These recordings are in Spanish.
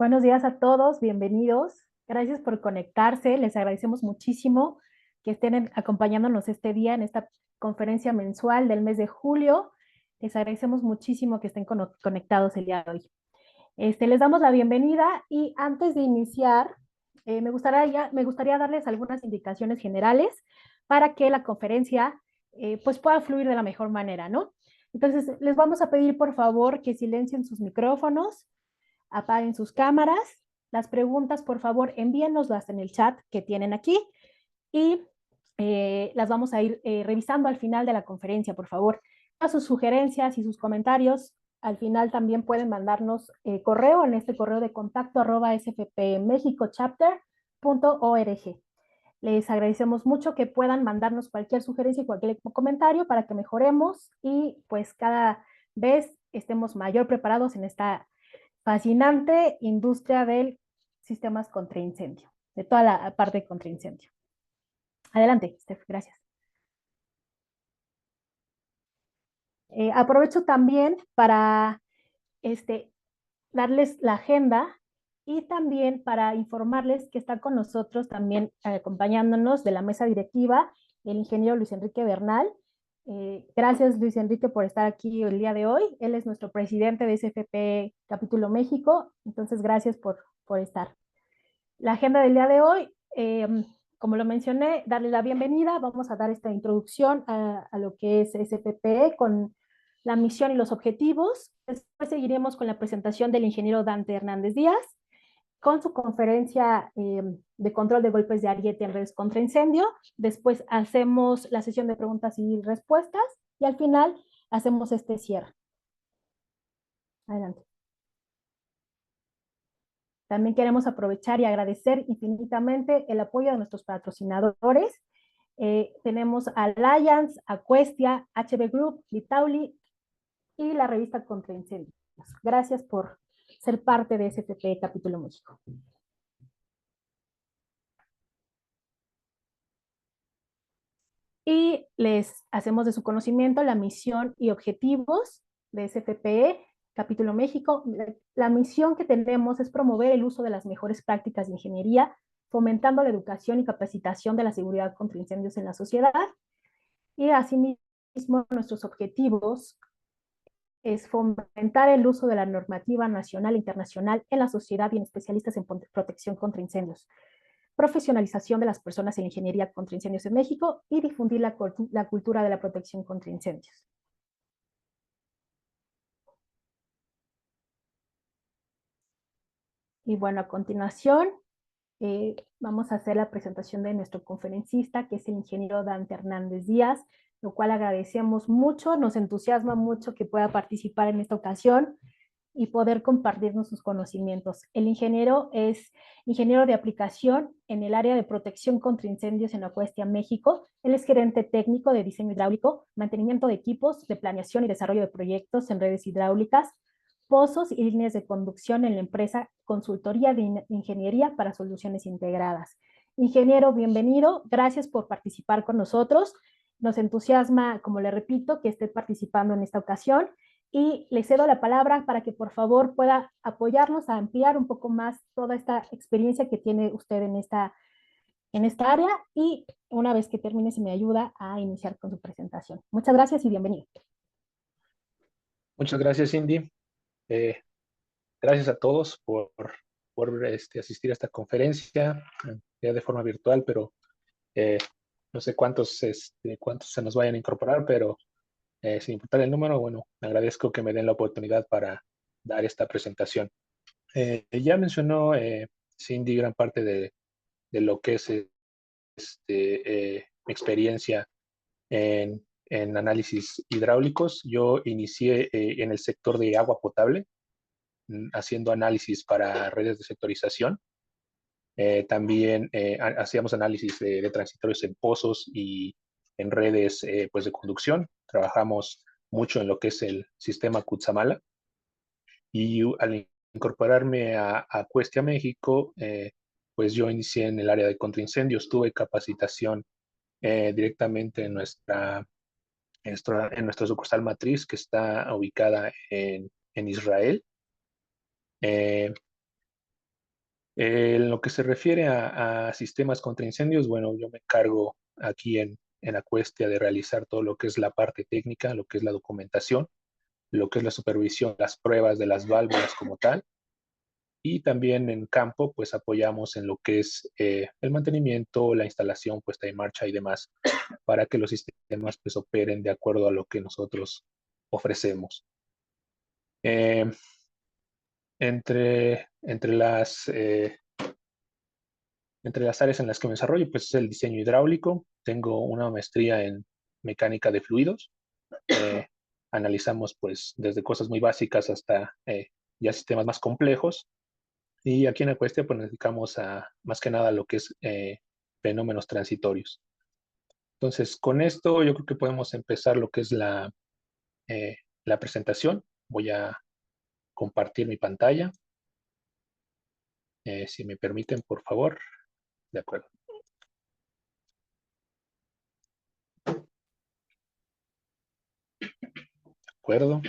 Buenos días a todos, bienvenidos. Gracias por conectarse. Les agradecemos muchísimo que estén acompañándonos este día en esta conferencia mensual del mes de julio. Les agradecemos muchísimo que estén conectados el día de hoy. Les damos la bienvenida y antes de iniciar, me gustaría darles algunas indicaciones generales para que la conferencia pues pueda fluir de la mejor manera, ¿no? Entonces, les vamos a pedir por favor que silencien sus micrófonos, apaguen sus cámaras. Las preguntas, por favor, envíennoslas en el chat que tienen aquí y las vamos a ir revisando al final de la conferencia, por favor. A sus sugerencias y sus comentarios, al final también pueden mandarnos correo en este correo de contacto @sfpmexicochapter.org. Les agradecemos mucho que puedan mandarnos cualquier sugerencia y cualquier comentario para que mejoremos y pues cada vez estemos mayor preparados en esta fascinante industria del sistemas contra incendio, de toda la parte de contra incendio. Adelante, Steph, gracias. Aprovecho también para darles la agenda y también para informarles que está con nosotros también acompañándonos de la mesa directiva el ingeniero Luis Enrique Bernal. Gracias, Luis Enrique, por estar aquí el día de hoy. Él es nuestro presidente de SFP Capítulo México, entonces gracias por estar. La agenda del día de hoy, como lo mencioné, darle la bienvenida. Vamos a dar esta introducción a lo que es SFPE con la misión y los objetivos. Después seguiremos con la presentación del ingeniero Dante Hernández Díaz. con su conferencia de control de golpes de ariete en redes contra incendio. Después hacemos la sesión de preguntas y respuestas y al final hacemos este cierre. Adelante. También queremos aprovechar y agradecer infinitamente el apoyo de nuestros patrocinadores. Tenemos a Allianz, Aquestia, HB Group, Litauli y la revista Contra Incendios. Gracias por ser parte de SFP Capítulo México. Y les hacemos de su conocimiento la misión y objetivos de SFPE Capítulo México. La misión que tenemos es promover el uso de las mejores prácticas de ingeniería, fomentando la educación y capacitación de la seguridad contra incendios en la sociedad. Y asimismo, nuestros objetivos es fomentar el uso de la normativa nacional e internacional en la sociedad y en especialistas en protección contra incendios, profesionalización de las personas en ingeniería contra incendios en México y difundir la cultura de la protección contra incendios. Y bueno, a continuación vamos a hacer la presentación de nuestro conferencista, que es el ingeniero Dante Hernández Díaz, lo cual agradecemos mucho, nos entusiasma mucho que pueda participar en esta ocasión y poder compartirnos sus conocimientos. El ingeniero es ingeniero de aplicación en el área de protección contra incendios en Aquestia, México. Él es gerente técnico de diseño hidráulico, mantenimiento de equipos, de planeación y desarrollo de proyectos en redes hidráulicas, pozos y líneas de conducción en la empresa Consultoría de Ingeniería para Soluciones Integradas. Ingeniero, bienvenido. Gracias por participar con nosotros. Nos entusiasma, como le repito, que esté participando en esta ocasión y le cedo la palabra para que por favor pueda apoyarnos a ampliar un poco más toda esta experiencia que tiene usted en esta área y una vez que termine, si me ayuda a iniciar con su presentación. Muchas gracias y bienvenido. Muchas gracias, Cindy. Gracias a todos por asistir a esta conferencia, ya de forma virtual, pero no sé cuántos se nos vayan a incorporar, pero sin importar el número, bueno, agradezco que me den la oportunidad para dar esta presentación. Ya mencionó Cindy gran parte de lo que es mi experiencia en análisis hidráulicos. Yo inicié en el sector de agua potable, haciendo análisis para redes de sectorización. También hacíamos análisis de transitorios en pozos y en redes pues de conducción. Trabajamos mucho en lo que es el sistema Cutzamala. Y al incorporarme a Questia México, pues yo inicié en el área de contraincendios. Tuve capacitación directamente en nuestra sucursal matriz, que está ubicada en Israel. En lo que se refiere a sistemas contra incendios, bueno, yo me encargo aquí en Aquestia de realizar todo lo que es la parte técnica, lo que es la documentación, lo que es la supervisión, las pruebas de las válvulas como tal. Y también en campo, pues apoyamos en lo que es el mantenimiento, la instalación, puesta en marcha y demás, para que los sistemas pues operen de acuerdo a lo que nosotros ofrecemos. Entre las áreas en las que me desarrollo, pues es el diseño hidráulico. Tengo una maestría en mecánica de fluidos. Analizamos pues desde cosas muy básicas hasta ya sistemas más complejos. Y aquí en Aquestia pues nos dedicamos a más que nada a lo que es fenómenos transitorios. Entonces, con esto yo creo que podemos empezar lo que es la presentación. Voy a compartir mi pantalla. Si me permiten, por favor. De acuerdo. De acuerdo.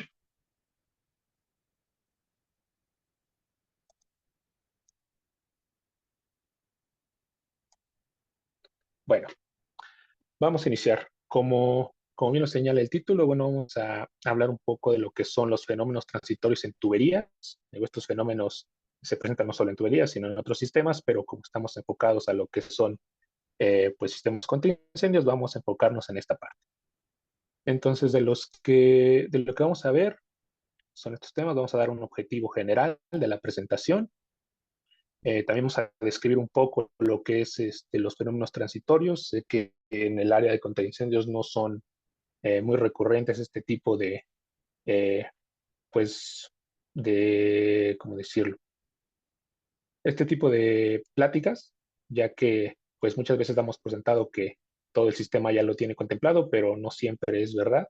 Bueno, vamos a iniciar. Como bien nos señala el título, bueno, vamos a hablar un poco de lo que son los fenómenos transitorios en tuberías. Estos fenómenos se presentan no solo en tuberías, sino en otros sistemas, pero como estamos enfocados a lo que son pues sistemas contra incendios, vamos a enfocarnos en esta parte. Entonces, de lo que vamos a ver son estos temas. Vamos a dar un objetivo general de la presentación. También vamos a describir un poco lo que es los fenómenos transitorios. Sé que en el área de contra incendios no son muy recurrentes este tipo eh, pues, ¿cómo decirlo? Este tipo de pláticas, ya que pues muchas veces damos por sentado que todo el sistema ya lo tiene contemplado, pero no siempre es verdad.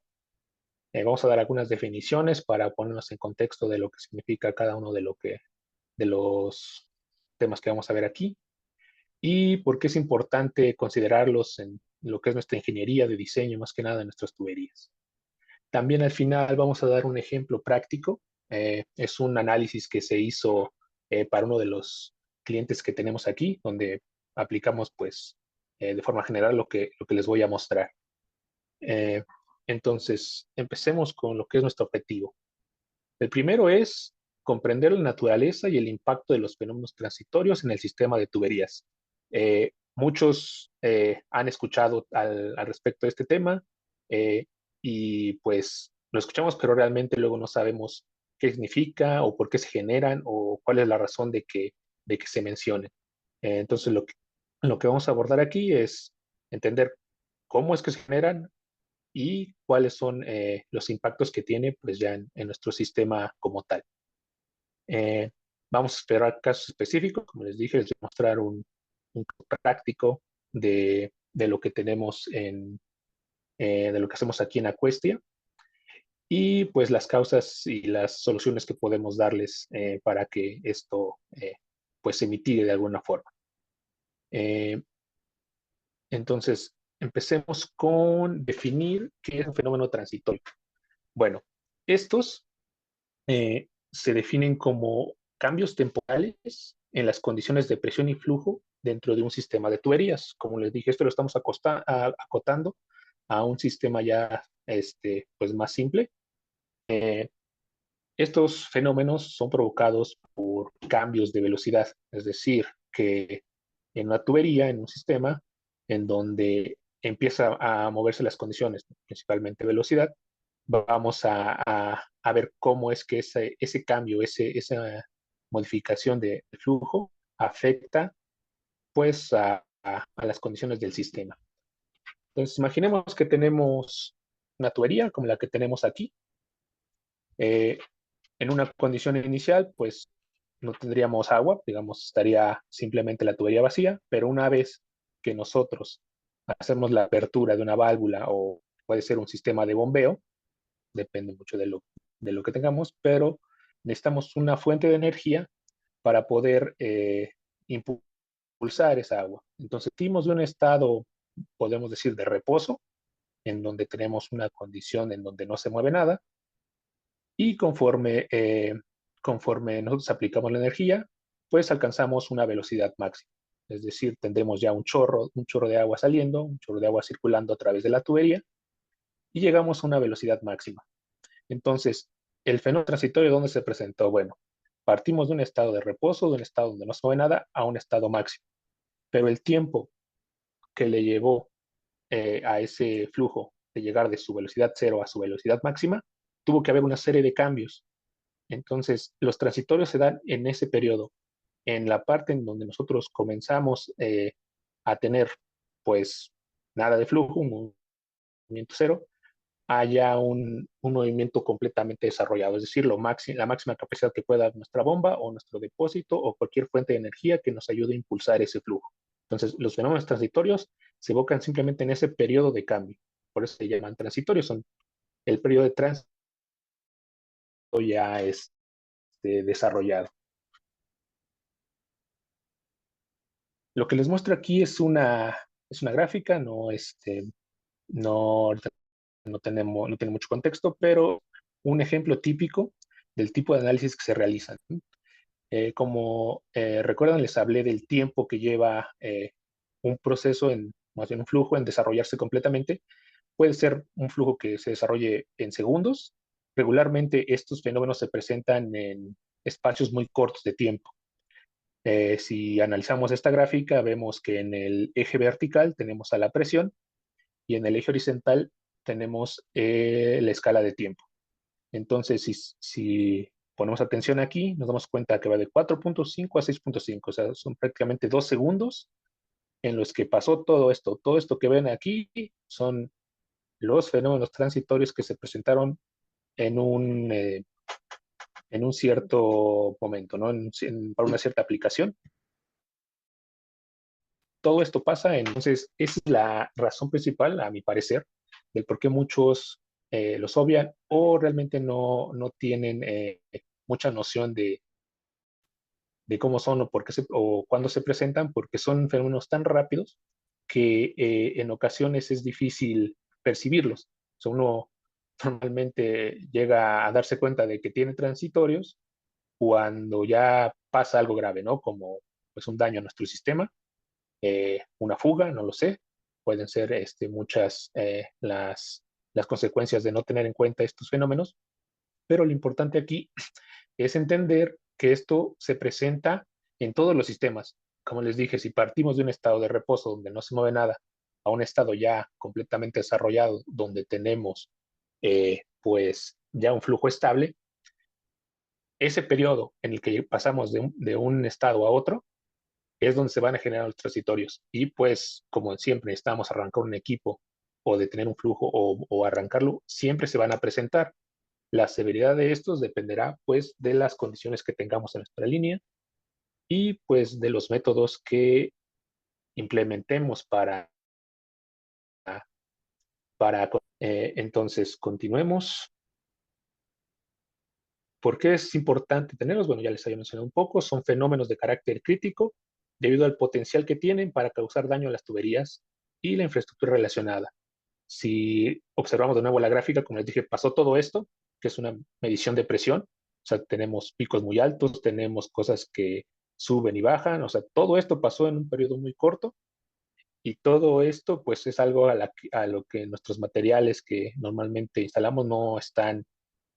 Vamos a dar algunas definiciones para ponernos en contexto de lo que significa cada uno de los temas que vamos a ver aquí y por qué es importante considerarlos en lo que es nuestra ingeniería de diseño, más que nada en nuestras tuberías. También al final vamos a dar un ejemplo práctico. Es un análisis que se hizo para uno de los clientes que tenemos aquí, donde aplicamos pues de forma general lo que les voy a mostrar. Eh, entonces, empecemos con lo que es nuestro objetivo. El primero es comprender la naturaleza y el impacto de los fenómenos transitorios en el sistema de tuberías. Muchos han escuchado al respecto de este tema eh, y pues lo escuchamos, pero realmente luego no sabemos qué significa o por qué se generan o cuál es la razón de que se mencionen. Entonces, lo que vamos a abordar aquí es entender cómo es que se generan, y cuáles son los impactos que tiene pues ya en nuestro sistema como tal. Eh, Vamos a esperar casos específicos, como les dije, les voy a mostrar un práctico de lo que tenemos de lo que hacemos aquí en Acuestia y pues las causas y las soluciones que podemos darles para que esto pues se mitigue de alguna forma. Eh, entonces, empecemos con definir qué es un fenómeno transitorio. Bueno, estos se definen como cambios temporales en las condiciones de presión y flujo dentro de un sistema de tuberías. Como les dije, esto lo estamos acotando a un sistema ya pues más simple. Eh, Estos fenómenos son provocados por cambios de velocidad, es decir, que en una tubería, en un sistema, en donde empieza a moverse las condiciones, principalmente velocidad, vamos a ver cómo es que ese cambio, esa modificación de flujo afecta pues a las condiciones del sistema. Entonces, imaginemos que tenemos una tubería como la que tenemos aquí. Eh, en una condición inicial, pues no tendríamos agua, digamos, estaría simplemente la tubería vacía, pero una vez que nosotros hacemos la apertura de una válvula o puede ser un sistema de bombeo, depende mucho de lo que tengamos, pero necesitamos una fuente de energía para poder impulsar esa agua. Entonces, partimos de un estado, podemos decir, de reposo, en donde tenemos una condición en donde no se mueve nada, y conforme nosotros aplicamos la energía, pues alcanzamos una velocidad máxima. Es decir, tendremos ya un chorro de agua saliendo, un chorro de agua circulando a través de la tubería, y llegamos a una velocidad máxima. Entonces, el fenómeno transitorio, ¿dónde se presentó? Bueno, partimos de un estado de reposo, de un estado donde no se mueve nada, a un estado máximo. Pero el tiempo que le llevó a ese flujo de llegar de su velocidad cero a su velocidad máxima, tuvo que haber una serie de cambios. Entonces, los transitorios se dan en ese periodo, en la parte en donde nosotros comenzamos a tener, pues, nada de flujo, un movimiento cero, haya un movimiento completamente desarrollado, es decir, la máxima capacidad que pueda dar nuestra bomba o nuestro depósito o cualquier fuente de energía que nos ayude a impulsar ese flujo. Entonces, los fenómenos transitorios se evocan simplemente en ese periodo de cambio. Por eso se llaman transitorios, son el periodo de tránsito ya desarrollado. Lo que les muestro aquí es una gráfica, no, no tiene mucho contexto, pero un ejemplo típico del tipo de análisis que se realizan. Como recuerdan, les hablé del tiempo que lleva un proceso, más bien un flujo, en desarrollarse completamente. Puede ser un flujo que se desarrolle en segundos. Regularmente estos fenómenos se presentan en espacios muy cortos de tiempo. Si analizamos esta gráfica, vemos que en el eje vertical tenemos a la presión y en el eje horizontal tenemos la escala de tiempo. Entonces, si ponemos atención aquí, nos damos cuenta que va de 4.5 a 6.5, o sea, son prácticamente 2 segundos en los que pasó todo esto. Todo esto que ven aquí son los fenómenos transitorios que se presentaron en un cierto momento, ¿no? Para una cierta aplicación. Todo esto pasa, entonces esa es la razón principal, a mi parecer, del por qué muchos los obvian o realmente no tienen mucha noción de cómo son o, o cuándo se presentan, porque son fenómenos tan rápidos que en ocasiones es difícil percibirlos. O sea, uno normalmente llega a darse cuenta de que tiene transitorios cuando ya pasa algo grave, ¿no? Como pues un daño a nuestro sistema, una fuga, no lo sé. Pueden ser muchas las consecuencias de no tener en cuenta estos fenómenos, pero lo importante aquí es entender que esto se presenta en todos los sistemas. Como les dije, si partimos de un estado de reposo donde no se mueve nada a un estado ya completamente desarrollado donde tenemos pues ya un flujo estable, ese periodo en el que pasamos de un estado a otro es donde se van a generar los transitorios. Y pues, como siempre necesitamos arrancar un equipo o de tener un flujo o arrancarlo, siempre se van a presentar. La severidad de estos dependerá pues de las condiciones que tengamos en nuestra línea y pues de los métodos que implementemos entonces continuemos. ¿Por qué es importante tenerlos? Bueno, ya les había mencionado un poco, son fenómenos de carácter crítico debido al potencial que tienen para causar daño a las tuberías y la infraestructura relacionada. Si observamos de nuevo la gráfica, como les dije, pasó todo esto, que es una medición de presión, o sea, tenemos picos muy altos, tenemos cosas que suben y bajan, o sea, todo esto pasó en un periodo muy corto y todo esto pues es algo a lo que nuestros materiales que normalmente instalamos no están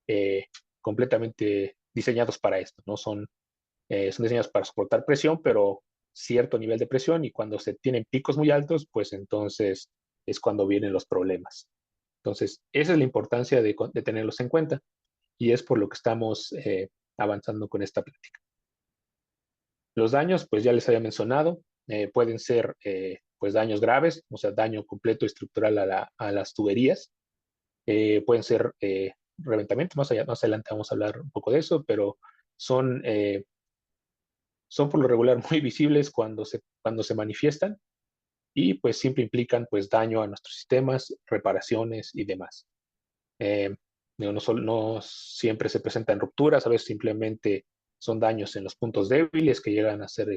eh, completamente diseñados para esto, ¿no? Son diseñados para soportar presión, pero cierto nivel de presión y cuando se tienen picos muy altos, pues entonces es cuando vienen los problemas. Entonces, esa es la importancia de tenerlos en cuenta y es por lo que estamos avanzando con esta plática. Los daños, pues ya les había mencionado, pueden ser pues daños graves, o sea, daño completo estructural a las tuberías. Pueden ser reventamientos, más adelante vamos a hablar un poco de eso, pero son, son por lo regular muy visibles cuando se manifiestan y pues siempre implican pues daño a nuestros sistemas, reparaciones y demás. Eh, no siempre se presentan rupturas, a veces simplemente son daños en los puntos débiles que llegan a ser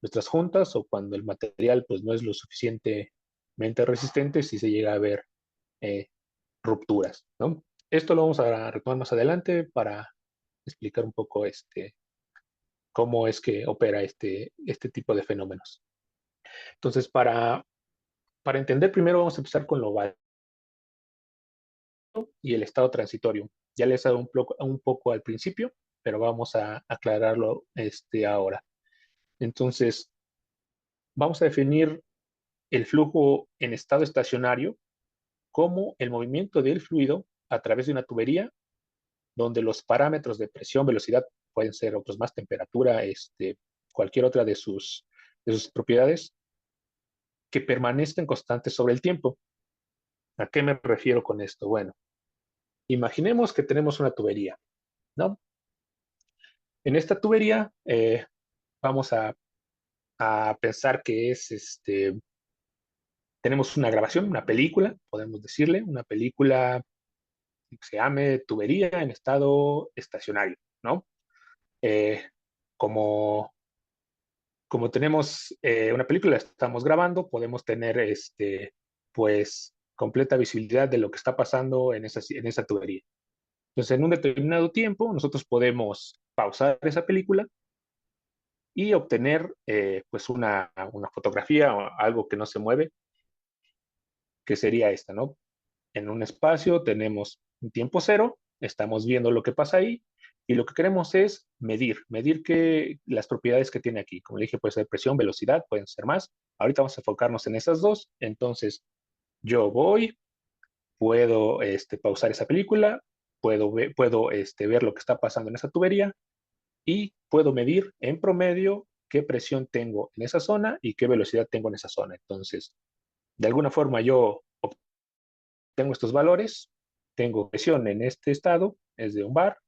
nuestras juntas o cuando el material pues no es lo suficientemente resistente si se llega a ver eh, rupturas, ¿no? Esto lo vamos a retomar más adelante para explicar un poco cómo es que opera este tipo de fenómenos. Entonces, para entender primero vamos a empezar con lo básico y el estado transitorio. Ya les he dado un poco al principio, pero vamos a aclararlo ahora. Entonces, vamos a definir el flujo en estado estacionario como el movimiento del fluido a través de una tubería donde los parámetros de presión, velocidad, pueden ser otros más, temperatura, cualquier otra de sus propiedades, que permanezcan constantes sobre el tiempo. ¿A qué me refiero con esto? Bueno, imaginemos que tenemos una tubería, ¿no? En esta tubería vamos a pensar que tenemos una grabación, una película, podemos decirle, una película que se llame tubería en estado estacionario, ¿no? Eh, como, como tenemos una película, estamos grabando, podemos tener pues completa visibilidad de lo que está pasando en esa tubería. Entonces, en un determinado tiempo, nosotros podemos pausar esa película y obtener pues una fotografía o algo que no se mueve, que sería esta, ¿no? En un espacio tenemos un tiempo cero, estamos viendo lo que pasa ahí y lo que queremos es medir las propiedades que tiene aquí. Como le dije, puede ser presión, velocidad, pueden ser más. Ahorita vamos a enfocarnos en esas dos. Entonces, yo puedo pausar esa película, ver lo que está pasando en esa tubería y puedo medir en promedio qué presión tengo en esa zona y qué velocidad tengo en esa zona. Entonces, de alguna forma yo obtengo estos valores, tengo presión en este estado, es de un bar,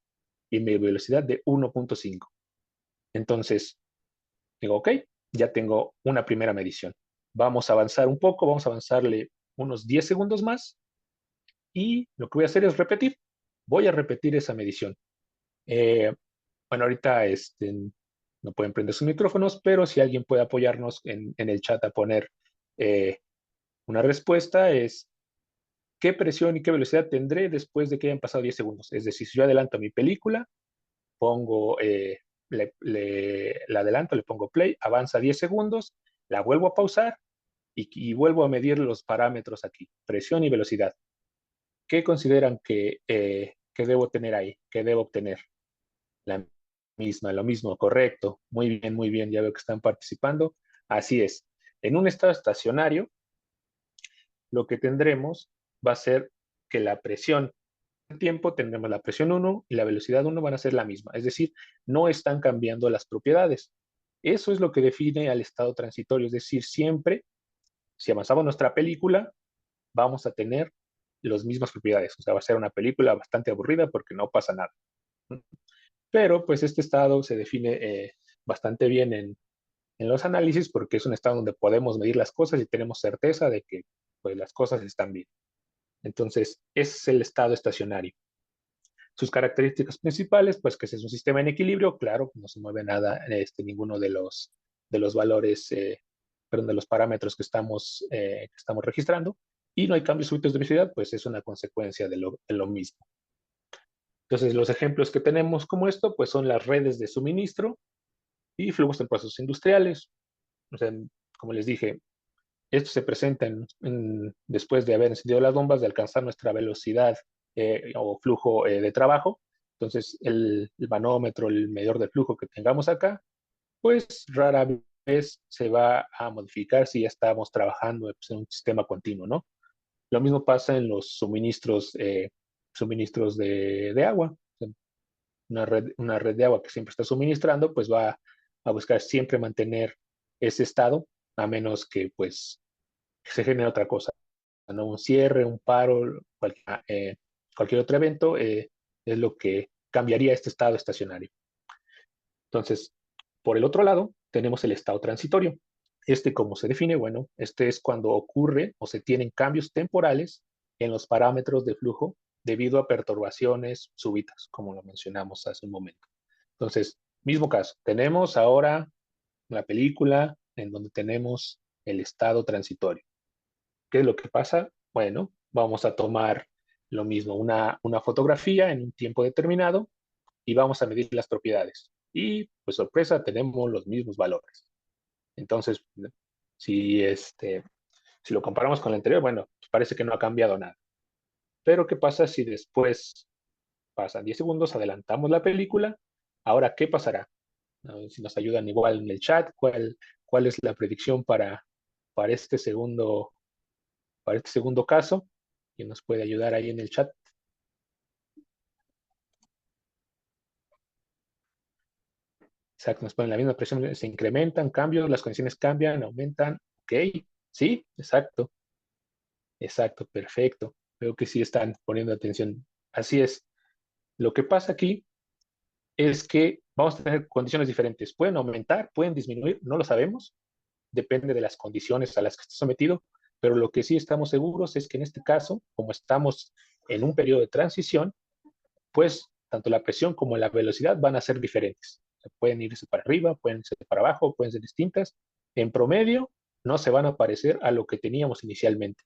y mi velocidad de 1.5. Entonces, digo, ok, ya tengo una primera medición. Vamos a avanzar un poco, vamos a avanzarle unos 10 segundos más y lo que voy a hacer es repetir. Voy a repetir esa medición. Eh, bueno, ahorita no pueden prender sus micrófonos, pero si alguien puede apoyarnos en el chat a poner eh, una respuesta es qué presión y qué velocidad tendré después de que hayan pasado 10 segundos. Es decir, si yo adelanto mi película, pongo, la adelanto, le pongo play, avanza 10 segundos, la vuelvo a pausar y vuelvo a medir los parámetros aquí, presión y velocidad. ¿Qué consideran que debo tener ahí? ¿Qué debo obtener? La misma, lo mismo, correcto. Muy bien, ya veo que están participando. Así es. En un estado estacionario, lo que tendremos va a ser que la presión del tiempo, tendremos la presión 1 y la velocidad 1 van a ser la misma. Es decir, no están cambiando las propiedades. Eso es lo que define al estado transitorio. Es decir, siempre, si avanzamos nuestra película, vamos a tener las mismas propiedades. O sea, va a ser una película bastante aburrida porque no pasa nada. Pero pues este estado se define bastante bien en los análisis porque es un estado donde podemos medir las cosas y tenemos certeza de que pues, las cosas están bien. Entonces, ese es el estado estacionario. Sus características principales, pues que es un sistema en equilibrio, claro, no se mueve nada, ninguno de los valores, perdón, de los parámetros que estamos registrando, y no hay cambios súbitos de velocidad, pues es una consecuencia de lo mismo. Entonces, los ejemplos que tenemos como esto, pues son las redes de suministro y flujos en procesos industriales. O sea, como les dije, esto se presenta después de haber encendido las bombas, de alcanzar nuestra velocidad o flujo de trabajo. Entonces, el manómetro, el medidor de flujo que tengamos acá, pues rara vez se va a modificar si ya estamos trabajando pues, en un sistema continuo, ¿no? Lo mismo pasa en los suministros de agua. Una red de agua que siempre está suministrando, pues va a buscar siempre mantener ese estado, a menos que pues se genere otra cosa, ¿no? Un cierre, un paro, cualquier otro evento es lo que cambiaría este estado estacionario. Entonces, por el otro lado, tenemos el estado transitorio. ¿Cómo se define? Bueno, este es cuando ocurre o se tienen cambios temporales en los parámetros de flujo debido a perturbaciones súbitas, como lo mencionamos hace un momento. Entonces, mismo caso, tenemos ahora la película en donde tenemos el estado transitorio. ¿Qué es lo que pasa? Bueno, vamos a tomar lo mismo, una fotografía en un tiempo determinado y vamos a medir las propiedades. Y, pues sorpresa, tenemos los mismos valores. Entonces, si lo comparamos con el anterior, bueno, pues parece que no ha cambiado nada. Pero, ¿qué pasa si después pasan 10 segundos, adelantamos la película? Ahora, ¿qué pasará? A ver si nos ayudan igual en el chat, cuál es la predicción para este segundo caso? ¿Quién nos puede ayudar ahí en el chat? Exacto, nos ponen la misma presión, se incrementan, cambios, las condiciones cambian, aumentan. Ok, sí, exacto, exacto, perfecto. Veo que sí están poniendo atención. Así es. Lo que pasa aquí es que vamos a tener condiciones diferentes. Pueden aumentar, pueden disminuir, no lo sabemos. Depende de las condiciones a las que esté sometido. Pero lo que sí estamos seguros es que en este caso, como estamos en un periodo de transición, pues tanto la presión como la velocidad van a ser diferentes. Pueden irse para arriba, pueden irse para abajo, pueden ser distintas. En promedio, no se van a parecer a lo que teníamos inicialmente.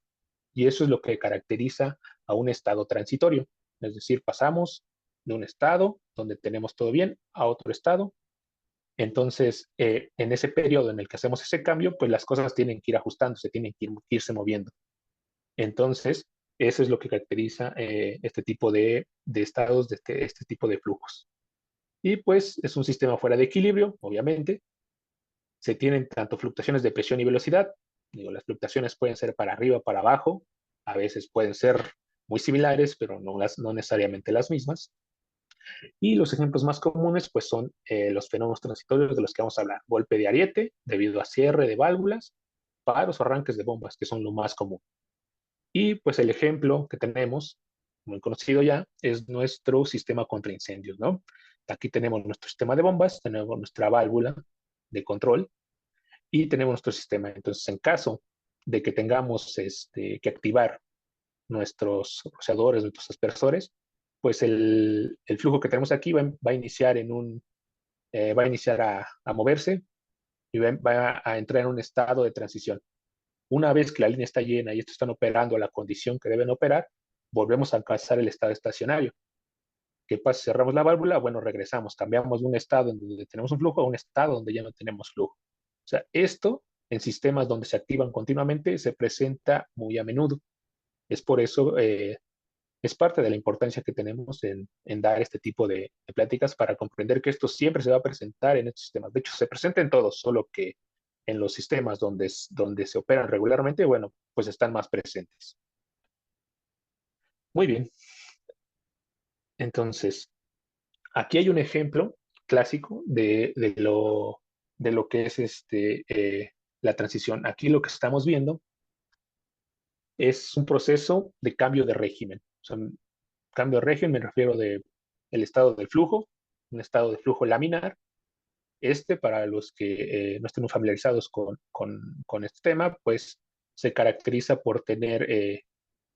Y eso es lo que caracteriza a un estado transitorio. Es decir, pasamos de un estado donde tenemos todo bien a otro estado. Entonces, en ese periodo en el que hacemos ese cambio, pues las cosas tienen que ir ajustándose, tienen que irse moviendo. Entonces, eso es lo que caracteriza este tipo de estados, de este tipo de flujos. Y pues es un sistema fuera de equilibrio, obviamente. Se tienen tanto fluctuaciones de presión y velocidad. Digo, las fluctuaciones pueden ser para arriba, para abajo. A veces pueden ser muy similares, pero no necesariamente las mismas. Y los ejemplos más comunes pues son los fenómenos transitorios de los que vamos a hablar. Golpe de ariete debido a cierre de válvulas, paros o arranques de bombas, que son lo más común. Y pues el ejemplo que tenemos, muy conocido ya, es nuestro sistema contra incendios, ¿no? Aquí tenemos nuestro sistema de bombas, tenemos nuestra válvula de control y tenemos nuestro sistema. Entonces, en caso de que tengamos que activar nuestros rociadores, nuestros aspersores, pues el flujo que tenemos aquí va a iniciar va a iniciar a moverse y va a entrar en un estado de transición. Una vez que la línea está llena y estos están operando a la condición que deben operar, volvemos a alcanzar el estado estacionario. ¿Qué pasa? Cerramos la válvula, bueno, regresamos, cambiamos de un estado en donde tenemos un flujo a un estado donde ya no tenemos flujo. O sea, esto en sistemas donde se activan continuamente se presenta muy a menudo. Es por eso, es parte de la importancia que tenemos en dar este tipo de pláticas para comprender que esto siempre se va a presentar en estos sistemas. De hecho, se presenta en todos, solo que en los sistemas donde se operan regularmente, bueno, pues están más presentes. Muy bien. Entonces, aquí hay un ejemplo clásico de lo que es la transición. Aquí lo que estamos viendo es un proceso de cambio de régimen. O sea, cambio de régimen me refiero de el estado del flujo, un estado de flujo laminar. Para los que no estén familiarizados con este tema, pues se caracteriza por tener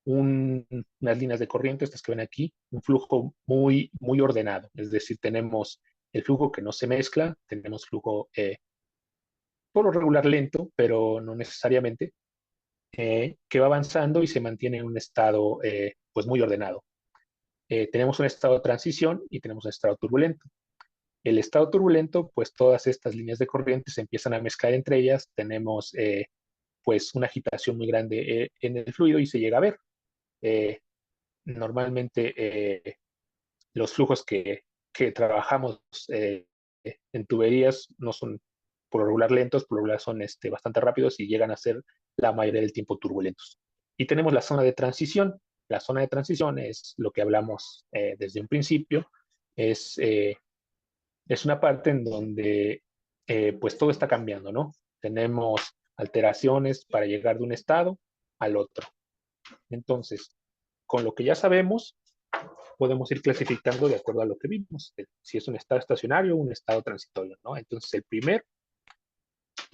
unas líneas de corriente, estas que ven aquí, un flujo muy ordenado. Es decir, tenemos el flujo que no se mezcla, tenemos flujo por lo regular lento, pero no necesariamente, que va avanzando y se mantiene en un estado pues muy ordenado. Tenemos un estado de transición y tenemos un estado turbulento. El estado turbulento, pues todas estas líneas de corriente se empiezan a mezclar entre ellas, tenemos pues una agitación muy grande en el fluido y se llega a ver. Eh, Normalmente los flujos que trabajamos en tuberías no son por lo regular lentos, por lo regular son bastante rápidos y llegan a ser la mayoría del tiempo turbulentos. Y tenemos la zona de transición. La zona de transición es lo que hablamos desde un principio, es, eh, es una parte en donde pues todo está cambiando, ¿no? Tenemos alteraciones para llegar de un estado al otro. Entonces, con lo que ya sabemos, podemos ir clasificando de acuerdo a lo que vimos, si es un estado estacionario o un estado transitorio, ¿no? Entonces, el primer,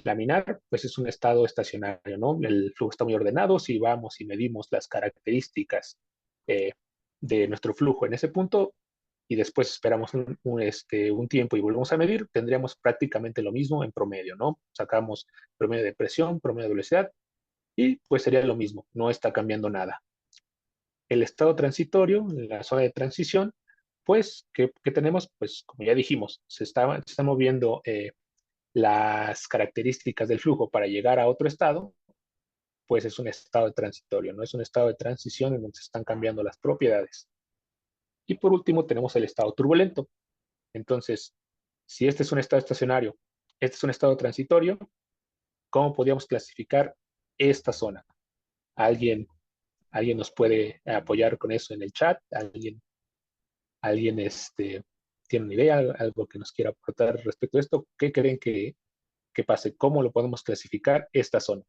laminar, pues es un estado estacionario, ¿no? El flujo está muy ordenado, si vamos y medimos las características eh, de nuestro flujo en ese punto y después esperamos un tiempo y volvemos a medir, tendríamos prácticamente lo mismo en promedio, ¿no? Sacamos promedio de presión, promedio de velocidad y pues sería lo mismo, no está cambiando nada. El estado transitorio, la zona de transición, pues, ¿qué tenemos? Pues, como ya dijimos, se están moviendo las características del flujo para llegar a otro estado, pues es un estado transitorio, no es un estado de transición en donde se están cambiando las propiedades. Y por último, tenemos el estado turbulento. Entonces, si este es un estado estacionario, este es un estado transitorio, ¿cómo podríamos clasificar esta zona? ¿Alguien, alguien nos puede apoyar con eso en el chat? ¿Alguien tiene una idea, algo que nos quiera aportar respecto a esto? ¿Qué creen que pase? ¿Cómo lo podemos clasificar esta zona?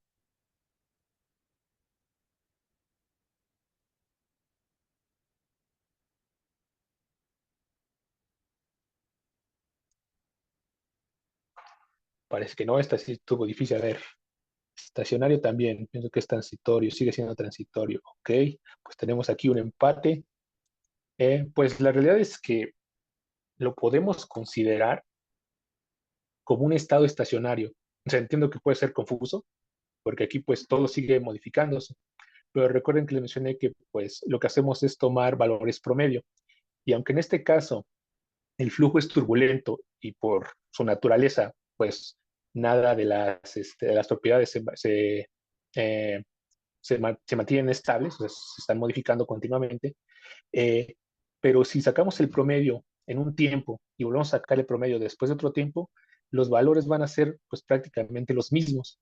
Parece que no, esta sí estuvo difícil. A ver, estacionario también, pienso que es transitorio, sigue siendo transitorio. Ok, pues tenemos aquí un empate. Pues la realidad es que lo podemos considerar como un estado estacionario. O sea, entiendo que puede ser confuso, porque aquí pues todo sigue modificándose, pero recuerden que les mencioné que pues lo que hacemos es tomar valores promedio. Y aunque en este caso el flujo es turbulento y por su naturaleza, pues nada de las propiedades eh, se mantienen estables, o sea, se están modificando continuamente. Eh, pero si sacamos el promedio en un tiempo y volvemos a sacar el promedio después de otro tiempo, los valores van a ser pues prácticamente los mismos.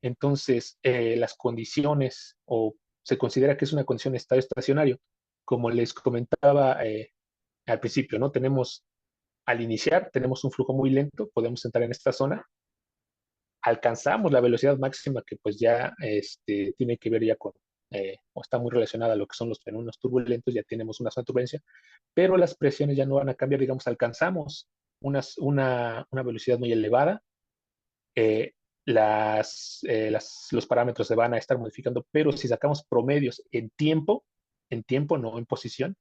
Entonces, las condiciones o se considera que es una condición de estado estacionario. Como les comentaba al principio, ¿no? Al iniciar, tenemos un flujo muy lento, podemos entrar en esta zona, alcanzamos la velocidad máxima que pues ya tiene que ver ya con, o está muy relacionada a lo que son los fenómenos turbulentos, ya tenemos una zona de turbulencia, pero las presiones ya no van a cambiar, digamos, alcanzamos una velocidad muy elevada, eh, los parámetros se van a estar modificando, pero si sacamos promedios en tiempo, no en posición,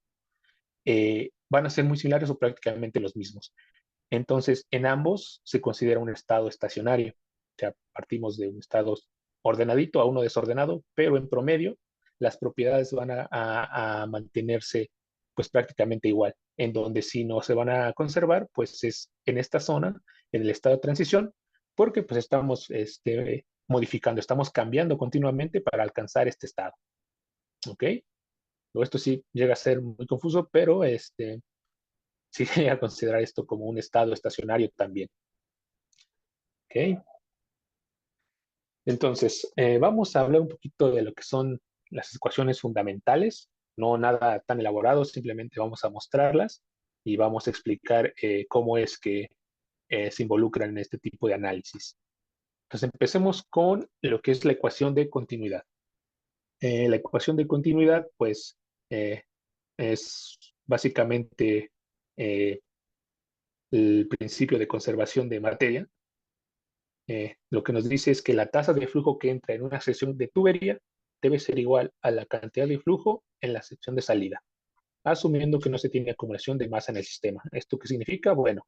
van a ser muy similares o prácticamente los mismos. Entonces, en ambos se considera un estado estacionario. O sea, partimos de un estado ordenadito a uno desordenado, pero en promedio las propiedades van a mantenerse pues prácticamente igual. En donde sí no se van a conservar, pues es en esta zona, en el estado de transición, porque pues estamos modificando, estamos cambiando continuamente para alcanzar este estado. ¿Ok? Esto sí llega a ser muy confuso, pero sí llega a considerar esto como un estado estacionario también. ¿Ok? Entonces, vamos a hablar un poquito de lo que son las ecuaciones fundamentales, no nada tan elaborado, simplemente vamos a mostrarlas y vamos a explicar cómo es que se involucran en este tipo de análisis. Entonces, empecemos con lo que es la ecuación de continuidad. La ecuación de continuidad, pues, eh, es básicamente eh, el principio de conservación de materia. Lo que nos dice es que la tasa de flujo que entra en una sección de tubería debe ser igual a la cantidad de flujo en la sección de salida, asumiendo que no se tiene acumulación de masa en el sistema. ¿Esto qué significa? Bueno,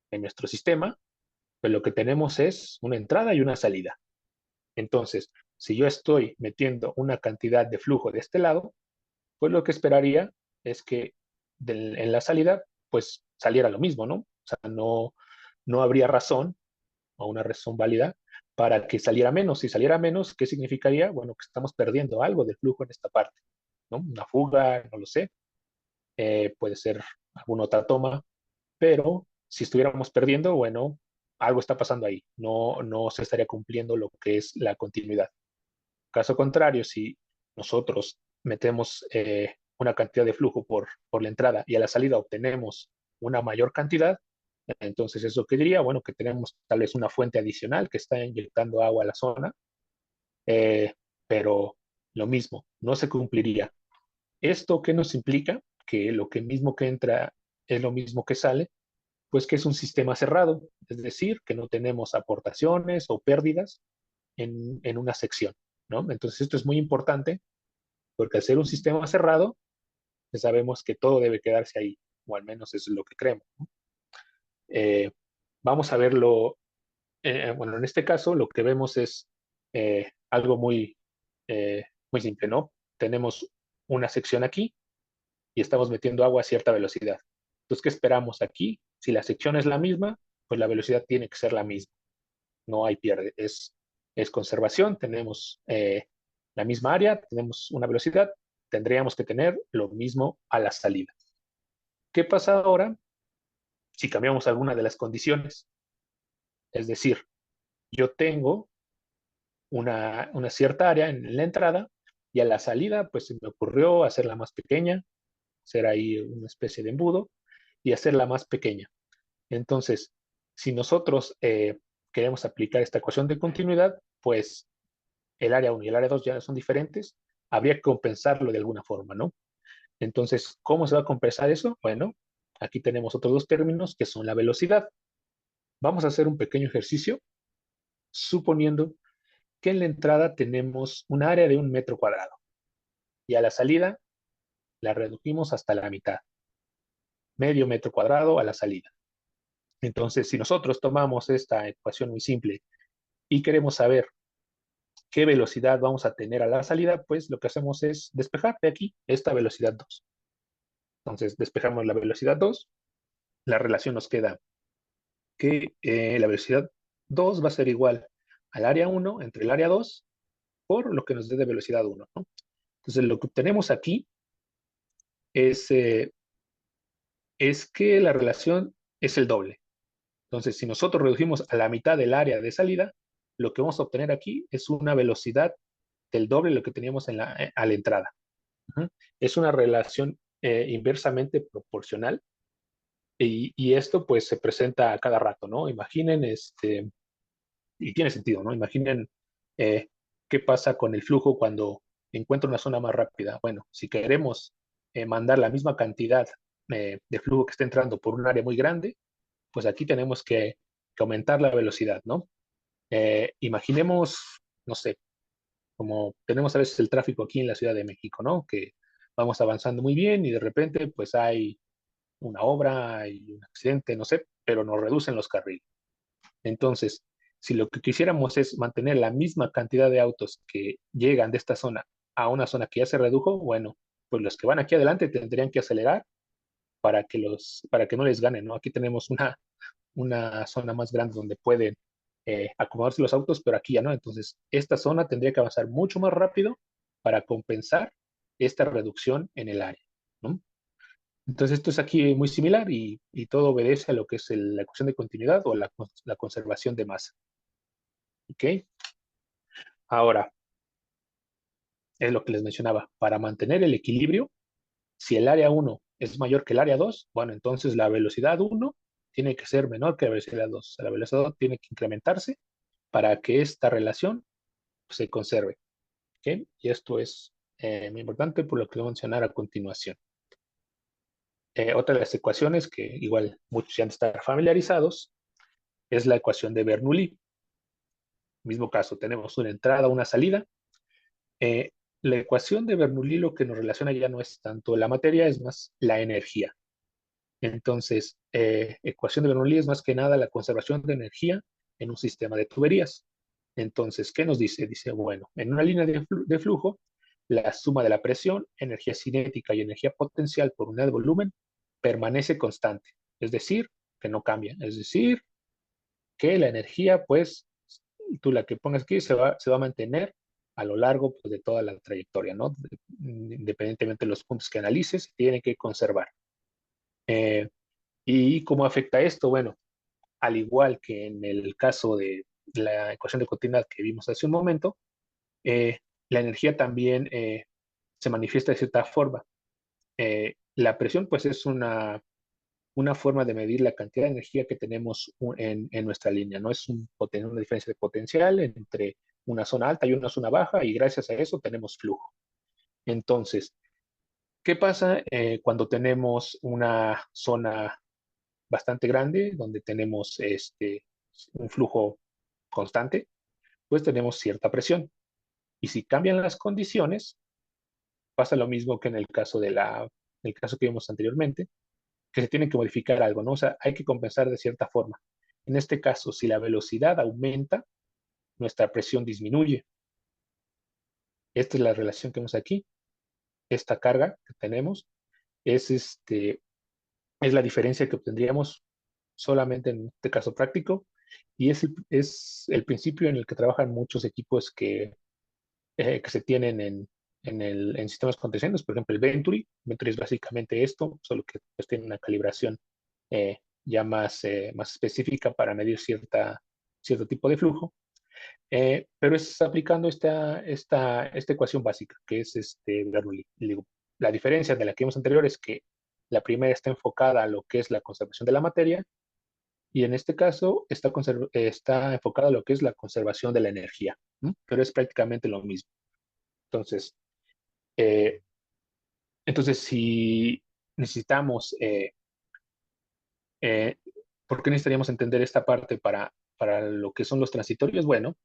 en nuestro sistema, pues lo que tenemos es una entrada y una salida. Entonces, si yo estoy metiendo una cantidad de flujo de este lado, pues lo que esperaría es que en la salida, pues saliera lo mismo, ¿no? O sea, no habría razón o una razón válida para que saliera menos. Si saliera menos, ¿qué significaría? Bueno, que estamos perdiendo algo de flujo en esta parte, ¿no? Una fuga, no lo sé, puede ser alguna otra toma, pero si estuviéramos perdiendo, bueno, algo está pasando ahí, no se estaría cumpliendo lo que es la continuidad. Caso contrario, si nosotros metemos una cantidad de flujo por la entrada y a la salida obtenemos una mayor cantidad, entonces eso qué diría, bueno, que tenemos tal vez una fuente adicional que está inyectando agua a la zona, eh, pero lo mismo, no se cumpliría. ¿Esto qué nos implica? Que lo que mismo que entra es lo mismo que sale, pues que es un sistema cerrado, es decir, que no tenemos aportaciones o pérdidas en una sección, ¿no? Entonces esto es muy importante porque al ser un sistema cerrado, pues sabemos que todo debe quedarse ahí, o al menos eso es lo que creemos, ¿no? Eh, Vamos a verlo, bueno, en este caso lo que vemos es algo muy simple, ¿no? Tenemos una sección aquí y estamos metiendo agua a cierta velocidad. Entonces, ¿qué esperamos aquí? Si la sección es la misma, pues la velocidad tiene que ser la misma. No hay pierde. Es conservación, tenemos la misma área, tenemos una velocidad, tendríamos que tener lo mismo a la salida. ¿Qué pasa ahora si cambiamos alguna de las condiciones? Es decir, yo tengo una cierta área en la entrada y a la salida, pues se me ocurrió hacerla más pequeña, hacer ahí una especie de embudo y hacerla más pequeña. Entonces, si nosotros queremos aplicar esta ecuación de continuidad, pues el área 1 y el área 2 ya son diferentes, habría que compensarlo de alguna forma, ¿no? Entonces, ¿cómo se va a compensar eso? Bueno, aquí tenemos otros dos términos que son la velocidad. Vamos a hacer un pequeño ejercicio suponiendo que en la entrada tenemos un área de 1 metro cuadrado y a la salida la redujimos hasta la mitad, medio metro cuadrado a la salida. Entonces, si nosotros tomamos esta ecuación muy simple y queremos saber qué velocidad vamos a tener a la salida, pues lo que hacemos es despejar de aquí esta velocidad 2. Entonces, despejamos la velocidad 2, la relación nos queda que la velocidad 2 va a ser igual al área 1 entre el área 2 por lo que nos dé de velocidad 1, ¿no? Entonces, lo que obtenemos aquí es, eh, es que la relación es el doble. Entonces, si nosotros reducimos a la mitad del área de salida, lo que vamos a obtener aquí es una velocidad del doble de lo que teníamos a la entrada. Ujú. Es una relación inversamente proporcional y esto pues se presenta a cada rato, ¿no? Imaginen, y tiene sentido, ¿no? Imaginen eh, qué pasa con el flujo cuando encuentra una zona más rápida. Bueno, si queremos mandar la misma cantidad de flujo que está entrando por un área muy grande, pues aquí tenemos que aumentar la velocidad, ¿no? Imaginemos, no sé, como tenemos a veces el tráfico aquí en la Ciudad de México, ¿no? Que vamos avanzando muy bien y de repente pues hay una obra, hay un accidente, no sé, pero nos reducen los carriles. Entonces, si lo que quisiéramos es mantener la misma cantidad de autos que llegan de esta zona a una zona que ya se redujo, bueno, pues los que van aquí adelante tendrían que acelerar para que no les ganen, ¿no? Aquí tenemos una zona más grande donde pueden acomodarse los autos, pero aquí ya no. Entonces, esta zona tendría que avanzar mucho más rápido para compensar esta reducción en el área, ¿no? Entonces, esto es aquí muy similar y todo obedece a lo que es la ecuación de continuidad o la conservación de masa. ¿Ok? Ahora, es lo que les mencionaba. Para mantener el equilibrio, si el área 1 es mayor que el área 2, bueno, entonces la velocidad 1 tiene que ser menor que la velocidad 2. La velocidad 2 tiene que incrementarse para que esta relación se conserve. ¿Ok? Y esto es muy importante por lo que voy a mencionar a continuación. Otra de las ecuaciones que igual muchos ya han de estar familiarizados es la ecuación de Bernoulli. Mismo caso, tenemos una entrada, una salida. Eh, la ecuación de Bernoulli lo que nos relaciona ya no es tanto la materia, es más la energía. Entonces, ecuación de Bernoulli es más que nada la conservación de energía en un sistema de tuberías. Entonces, ¿qué nos dice? Dice, bueno, en una línea de flujo, la suma de la presión, energía cinética y energía potencial por unidad de volumen permanece constante. Es decir, que no cambia. Es decir, que la energía, pues, tú la que pongas aquí se va a mantener a lo largo pues, de toda la trayectoria, ¿no? Independientemente de los puntos que analices, tiene que conservar. Eh, ¿Y cómo afecta esto? Bueno, al igual que en el caso de la ecuación de continuidad que vimos hace un momento, eh, la energía también se manifiesta de cierta forma. La presión, pues, es una forma de medir la cantidad de energía que tenemos en nuestra línea, ¿no? Es una diferencia de potencial entre una zona alta y una zona baja, y gracias a eso tenemos flujo. Entonces, ¿qué pasa cuando tenemos una zona bastante grande, donde tenemos un flujo constante? Pues tenemos cierta presión. Y si cambian las condiciones, pasa lo mismo que en el caso que vimos anteriormente, que se tiene que modificar algo, ¿no? O sea, hay que compensar de cierta forma. En este caso, si la velocidad aumenta, nuestra presión disminuye. Esta es la relación que vemos aquí. Esta carga que tenemos es, es la diferencia que obtendríamos solamente en este caso práctico y es el principio en el que trabajan muchos equipos que se tienen en sistemas contenciones, por ejemplo el Venturi. Venturi es básicamente esto, solo que pues, tiene una calibración ya más específica para medir cierto tipo de flujo, pero es aplicando esta ecuación básica, que es Bernoulli. La diferencia de la que vimos anterior es que la primera está enfocada a lo que es la conservación de la materia, y en este caso está enfocada a lo que es la conservación de la energía, ¿no? Pero es prácticamente lo mismo. Entonces, eh, si necesitamos, eh, ¿por qué necesitaríamos entender esta parte para lo que son los transitorios? Bueno,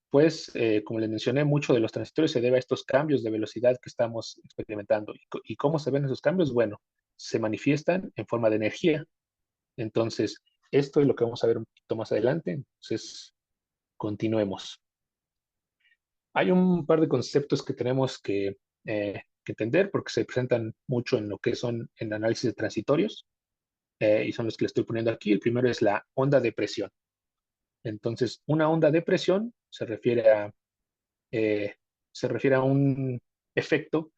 pues como les mencioné, mucho de los transitorios se debe a estos cambios de velocidad que estamos experimentando. ¿Y cómo se ven esos cambios? Bueno, se manifiestan en forma de energía. Entonces, esto es lo que vamos a ver un poquito más adelante. Entonces, continuemos. Hay un par de conceptos que tenemos que entender porque se presentan mucho en lo que son en análisis de transitorios y son los que le estoy poniendo aquí. El primero es la onda de presión. Entonces, una onda de presión eh, se refiere a un efecto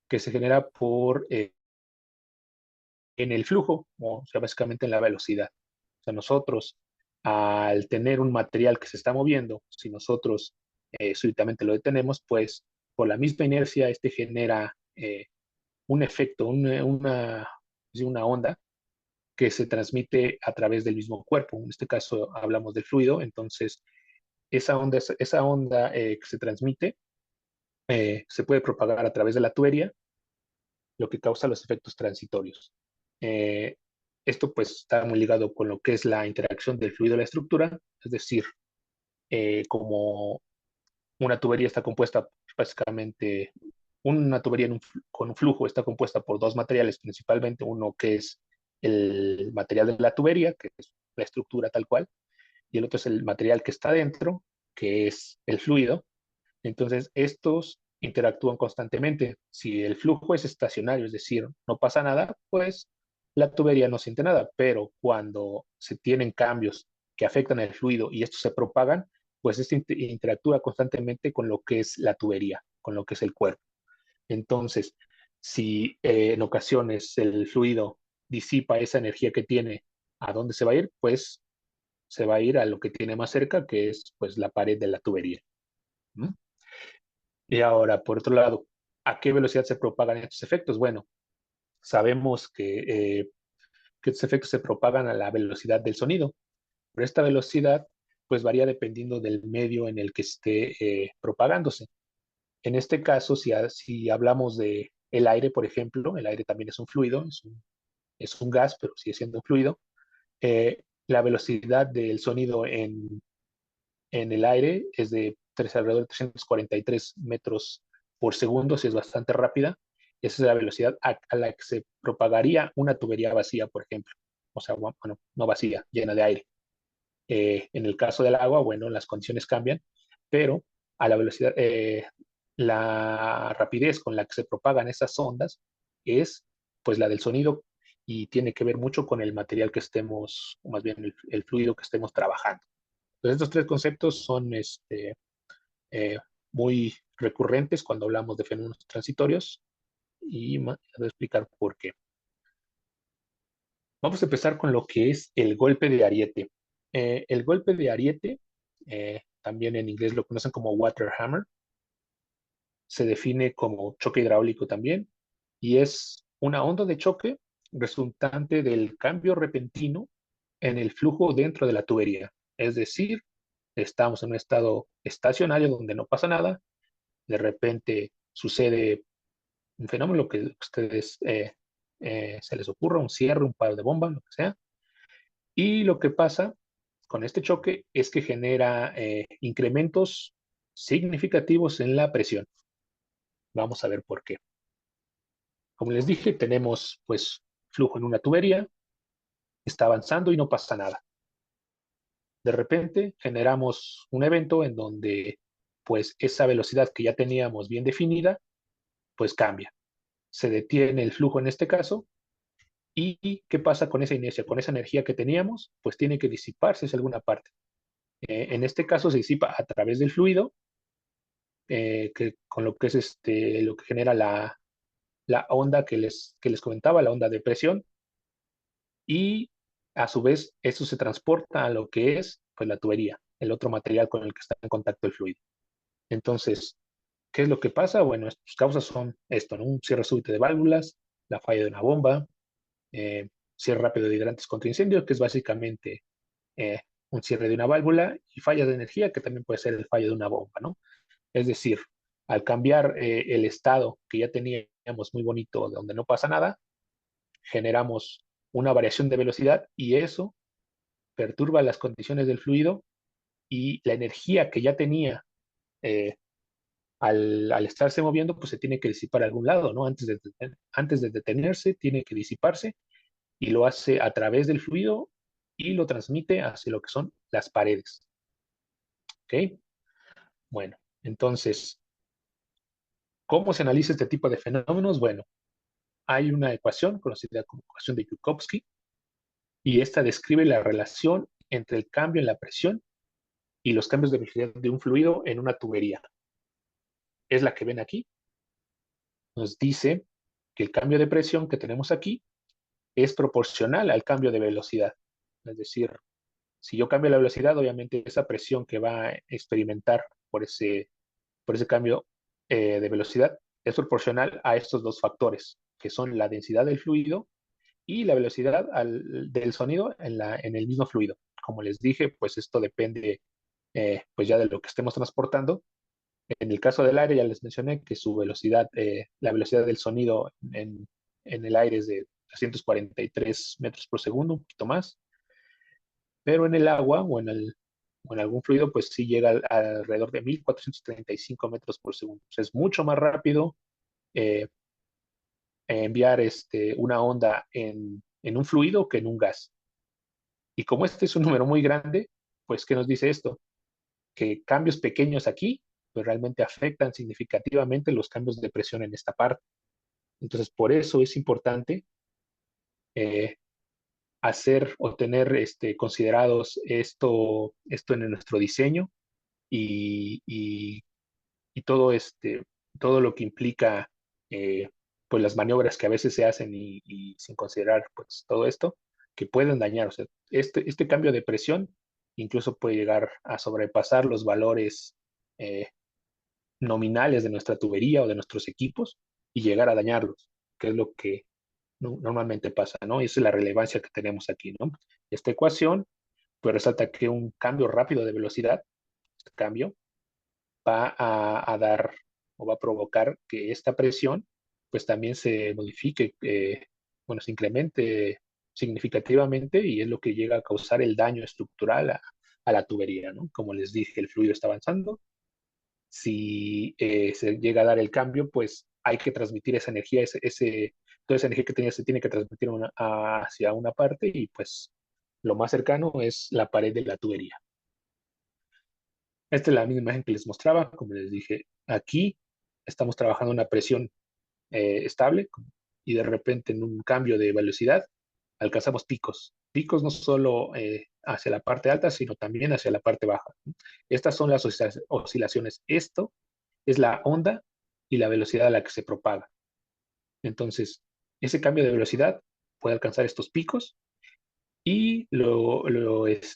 que se genera en el flujo, o sea, básicamente en la velocidad. O sea, nosotros, al tener un material que se está moviendo, si nosotros súbitamente lo detenemos, pues por la misma inercia, este genera un efecto, una onda que se transmite a través del mismo cuerpo. En este caso hablamos del fluido, entonces esa onda que se transmite se puede propagar a través de la tubería, lo que causa los efectos transitorios. Eh, Esto pues está muy ligado con lo que es la interacción del fluido y la estructura, es decir, como una tubería está compuesta básicamente, una tubería con un flujo está compuesta por dos materiales, principalmente uno que es el material de la tubería, que es la estructura tal cual, y el otro es el material que está dentro, que es el fluido. Entonces, estos interactúan constantemente. Si el flujo es estacionario, es decir, no pasa nada, pues la tubería no siente nada, pero cuando se tienen cambios que afectan el fluido y estos se propagan, pues este interactúa constantemente con lo que es la tubería, con lo que es el cuerpo. Entonces, si en ocasiones el fluido disipa esa energía que tiene, ¿a dónde se va a ir? Pues se va a ir a lo que tiene más cerca, que es pues la pared de la tubería. ¿Mm? Y ahora, por otro lado, ¿a qué velocidad se propagan estos efectos? Bueno, sabemos que estos efectos se propagan a la velocidad del sonido, pero esta velocidad pues varía dependiendo del medio en el que esté propagándose. En este caso, si hablamos de el aire, por ejemplo, el aire también es un fluido, es un gas, pero sigue siendo un fluido. La velocidad del sonido en el aire es de alrededor de 343 metros por segundo, si es bastante rápida. Esa es la velocidad a la que se propagaría una tubería vacía, por ejemplo. O sea, bueno, no vacía, llena de aire. En el caso del agua, bueno, las condiciones cambian, pero a la velocidad, la rapidez con la que se propagan esas ondas es pues la del sonido y tiene que ver mucho con el material que estemos, o más bien el fluido que estemos trabajando. Entonces, estos tres conceptos son eh, muy recurrentes cuando hablamos de fenómenos transitorios y voy a explicar por qué. Vamos a empezar con lo que es el golpe de ariete. El golpe de ariete, también en inglés lo conocen como water hammer, se define como choque hidráulico también y es una onda de choque resultante del cambio repentino en el flujo dentro de la tubería. Es decir, estamos en un estado estacionario donde no pasa nada, de repente sucede un fenómeno que a ustedes se les ocurra, un cierre, un paro de bomba, lo que sea, y lo que pasa con este choque es que genera incrementos significativos en la presión. Vamos a ver por qué. Como les dije, tenemos pues flujo en una tubería, está avanzando y no pasa nada. De repente generamos un evento en donde pues esa velocidad que ya teníamos bien definida, pues cambia. Se detiene el flujo en este caso. ¿Y qué pasa con esa inercia? Con esa energía que teníamos, pues tiene que disiparse hacia alguna parte. En este caso se disipa a través del fluido, con lo que es lo que genera la onda que les comentaba, la onda de presión, y a su vez eso se transporta a lo que es pues, la tubería, el otro material con el que está en contacto el fluido. Entonces, ¿qué es lo que pasa? Bueno, sus causas son esto, ¿no? Un cierre súbito de válvulas, la falla de una bomba, cierre rápido de hidrantes contra incendio, que es básicamente eh, un cierre de una válvula, y fallas de energía, que también puede ser el fallo de una bomba, ¿no? Es decir, al cambiar el estado que ya teníamos muy bonito, donde no pasa nada, generamos una variación de velocidad y eso perturba las condiciones del fluido y la energía que ya tenía eh, al estarse moviendo, pues se tiene que disipar a algún lado, ¿no? Antes de detenerse, tiene que disiparse y lo hace a través del fluido y lo transmite hacia lo que son las paredes. ¿Ok? Bueno, entonces, ¿cómo se analiza este tipo de fenómenos? Bueno, hay una ecuación conocida como ecuación de Joukowski y esta describe la relación entre el cambio en la presión y los cambios de velocidad de un fluido en una tubería. Es la que ven aquí. Nos dice que el cambio de presión que tenemos aquí es proporcional al cambio de velocidad. Es decir, si yo cambio la velocidad, obviamente esa presión que va a experimentar por ese cambio de velocidad es proporcional a estos dos factores, que son la densidad del fluido y la velocidad del sonido en el mismo fluido. Como les dije, pues esto depende pues ya de lo que estemos transportando. En el caso del aire ya les mencioné que su velocidad, la velocidad del sonido en el aire es de 343 metros por segundo, un poquito más, pero en el agua o en algún fluido, pues sí llega alrededor de 1435 metros por segundo. O sea, es mucho más rápido eh, enviar una onda en un fluido que en un gas. Y como este es un número muy grande, pues, ¿qué nos dice esto? Que cambios pequeños aquí, pues realmente afectan significativamente los cambios de presión en esta parte. Entonces, por eso es importante eh, hacer o tener considerados esto en nuestro diseño y y todo, todo lo que implica eh, pues las maniobras que a veces se hacen y sin considerar pues todo esto, que pueden dañar. O sea, este cambio de presión incluso puede llegar a sobrepasar los valores eh, nominales de nuestra tubería o de nuestros equipos y llegar a dañarlos, que es lo que normalmente pasa, ¿no? Y esa es la relevancia que tenemos aquí, ¿no? Esta ecuación pues resalta que un cambio rápido de velocidad, este cambio, va a dar o va a provocar que esta presión pues también se modifique, bueno, se incremente significativamente y es lo que llega a causar el daño estructural a la tubería, ¿no? Como les dije, el fluido está avanzando. Si se llega a dar el cambio, pues hay que transmitir esa energía, toda esa energía que tenía se tiene que transmitir hacia una parte y pues lo más cercano es la pared de la tubería. Esta es la misma imagen que les mostraba. Como les dije, aquí estamos trabajando una presión estable y de repente en un cambio de velocidad alcanzamos picos. Picos no solo hacia la parte alta, sino también hacia la parte baja. Estas son las oscilaciones. Esto es la onda y la velocidad a la que se propaga. Entonces, ese cambio de velocidad puede alcanzar estos picos y lo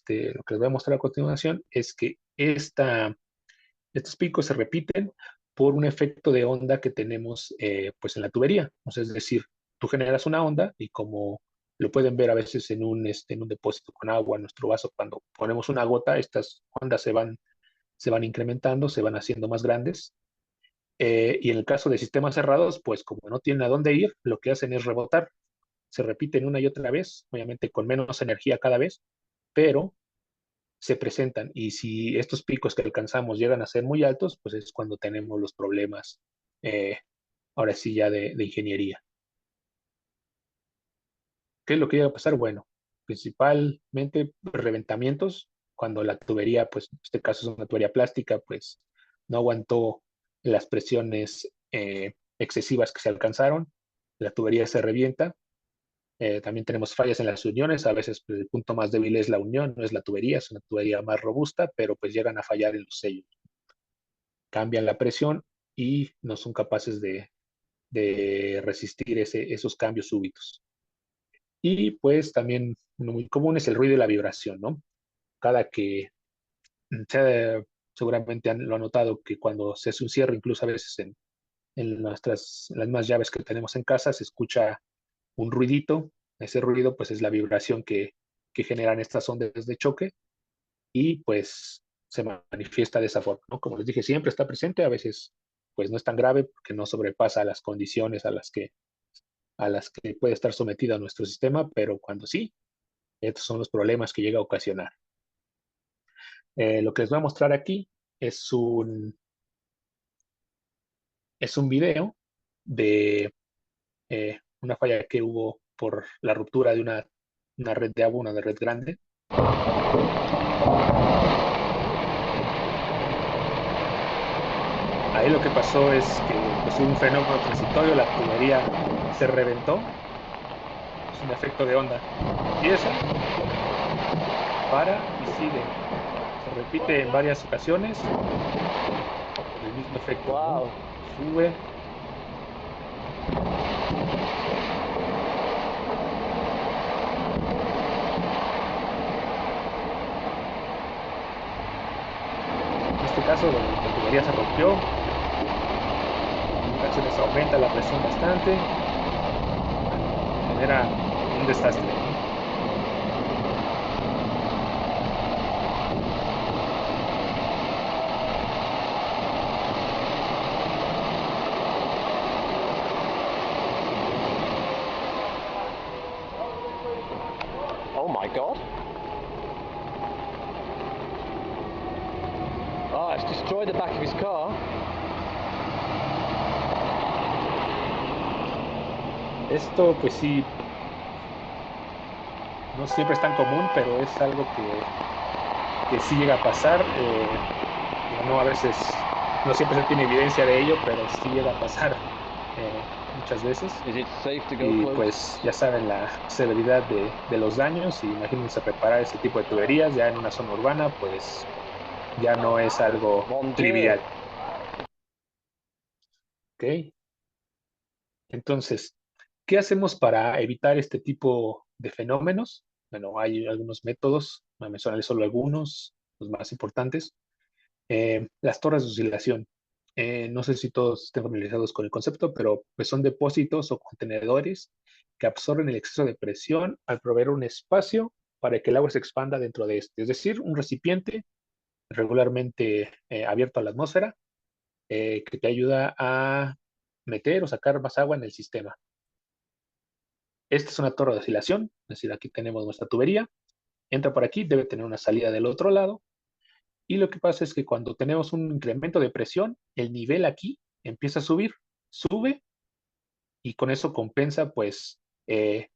que les voy a mostrar a continuación es que estos picos se repiten por un efecto de onda que tenemos pues en la tubería. O sea, es decir, tú generas una onda y como lo pueden ver a veces en un depósito con agua en nuestro vaso, cuando ponemos una gota, estas ondas se van incrementando, se van haciendo más grandes. Y en el caso de sistemas cerrados, pues como no tienen a dónde ir, lo que hacen es rebotar. Se repiten una y otra vez, obviamente con menos energía cada vez, pero se presentan y si estos picos que alcanzamos llegan a ser muy altos, pues es cuando tenemos los problemas, eh, ahora sí ya de ingeniería. ¿Qué es lo que llega a pasar? Bueno, principalmente reventamientos, cuando la tubería, pues en este caso es una tubería plástica, pues no aguantó las presiones excesivas que se alcanzaron, la tubería se revienta. También tenemos fallas en las uniones, a veces pues, el punto más débil es la unión, no es la tubería, es una tubería más robusta, pero pues llegan a fallar en los sellos. Cambian la presión y no son capaces de resistir esos cambios súbitos. Y pues también uno muy común es el ruido y la vibración, ¿no? Cada que seguramente lo han notado que cuando se hace un cierre, incluso a veces en las más llaves que tenemos en casa, se escucha un ruidito. Ese ruido pues es la vibración que generan estas ondas de choque y pues se manifiesta de esa forma, ¿no? Como les dije, siempre está presente, a veces pues no es tan grave porque no sobrepasa las condiciones a las que puede estar sometido a nuestro sistema, pero cuando sí, estos son los problemas que llega a ocasionar. Lo que les voy a mostrar aquí es es un video de una falla que hubo por la ruptura de una red de agua, una red grande. Ahí lo que pasó es que pues, hubo un fenómeno transitorio, la tubería se reventó, es un efecto de onda. Empieza, para y sigue. Se repite en varias ocasiones, el mismo efecto. Wow. ¿No? Sube. En este caso, la tubería se rompió, ocasiones aumenta la presión bastante, genera un desastre, ¿no? Oh my God. Oh, it's destroyed the back of his car. Esto, pues sí, no siempre es tan común, pero es algo que sí llega a pasar. No a veces, no siempre se tiene evidencia de ello, pero sí llega a pasar muchas veces. Is it safe to go Y close? pues ya saben la severidad de los daños. Y imagínense reparar ese tipo de tuberías ya en una zona urbana, pues ya no es algo Mon Dieu. trivial. ¿Ok? Entonces, ¿qué hacemos para evitar este tipo de fenómenos? Bueno, hay algunos métodos, voy a mencionarles solo algunos, los más importantes. Las torres de oscilación. No sé si todos estén familiarizados con el concepto, pero pues son depósitos o contenedores que absorben el exceso de presión al proveer un espacio para que el agua se expanda dentro de este. Es decir, un recipiente regularmente abierto a la atmósfera que te ayuda a meter o sacar más agua en el sistema. Esta es una torre de oscilación, es decir, aquí tenemos nuestra tubería, entra por aquí, debe tener una salida del otro lado, y lo que pasa es que cuando tenemos un incremento de presión, el nivel aquí empieza a subir, sube, y con eso compensa pues el,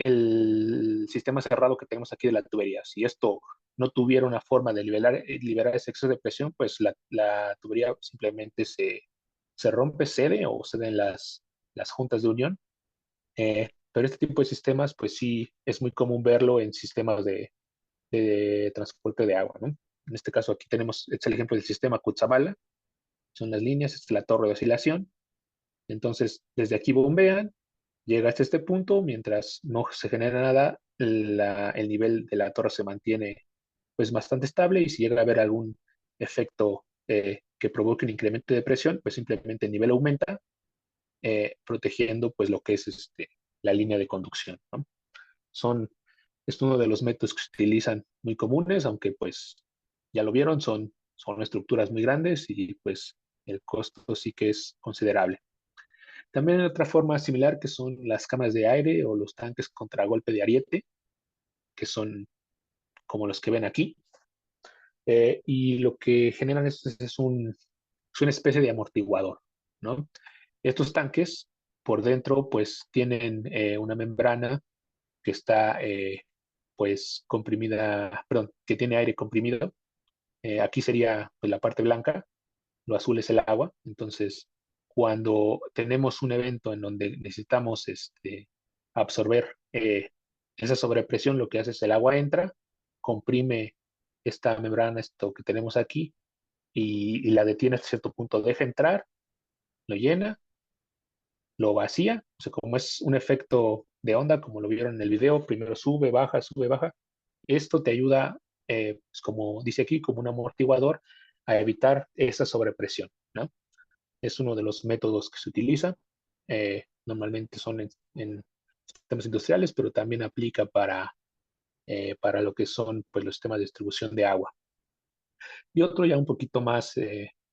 el sistema cerrado que tenemos aquí de la tubería. Si esto no tuviera una forma de liberar ese exceso de presión, pues la tubería simplemente se rompe, cede o ceden las juntas de unión. Pero este tipo de sistemas, pues sí, es muy común verlo en sistemas de transporte de agua, ¿no? En este caso aquí tenemos, este es el ejemplo del sistema Cutzamala, son las líneas, esta es la torre de oscilación. Entonces, desde aquí bombean, llega hasta este punto, mientras no se genera nada, el nivel de la torre se mantiene pues bastante estable, y si llega a haber algún efecto que provoque un incremento de presión, pues simplemente el nivel aumenta, protegiendo pues lo que es la línea de conducción, ¿no? Son, es uno de los métodos que se utilizan muy comunes, aunque pues ya lo vieron, son estructuras muy grandes y pues el costo sí que es considerable. También hay otra forma similar que son las cámaras de aire o los tanques contra golpe de ariete, que son como los que ven aquí. Y lo que generan es una especie de amortiguador, ¿no? Estos tanques por dentro pues tienen una membrana que está pues comprimida, perdón, que tiene aire comprimido. Aquí sería pues, la parte blanca, lo azul es el agua. Entonces, cuando tenemos un evento en donde necesitamos absorber esa sobrepresión, lo que hace es el agua entra, comprime esta membrana, esto que tenemos aquí, y la detiene hasta cierto punto, deja entrar, lo llena, lo vacía, o sea, como es un efecto de onda, como lo vieron en el video, primero sube, baja. Esto te ayuda, pues como dice aquí, como un amortiguador a evitar esa sobrepresión, ¿no? Es uno de los métodos que se utiliza. Normalmente son en sistemas industriales, pero también aplica para lo que son pues, los sistemas de distribución de agua. Y otro ya un poquito más,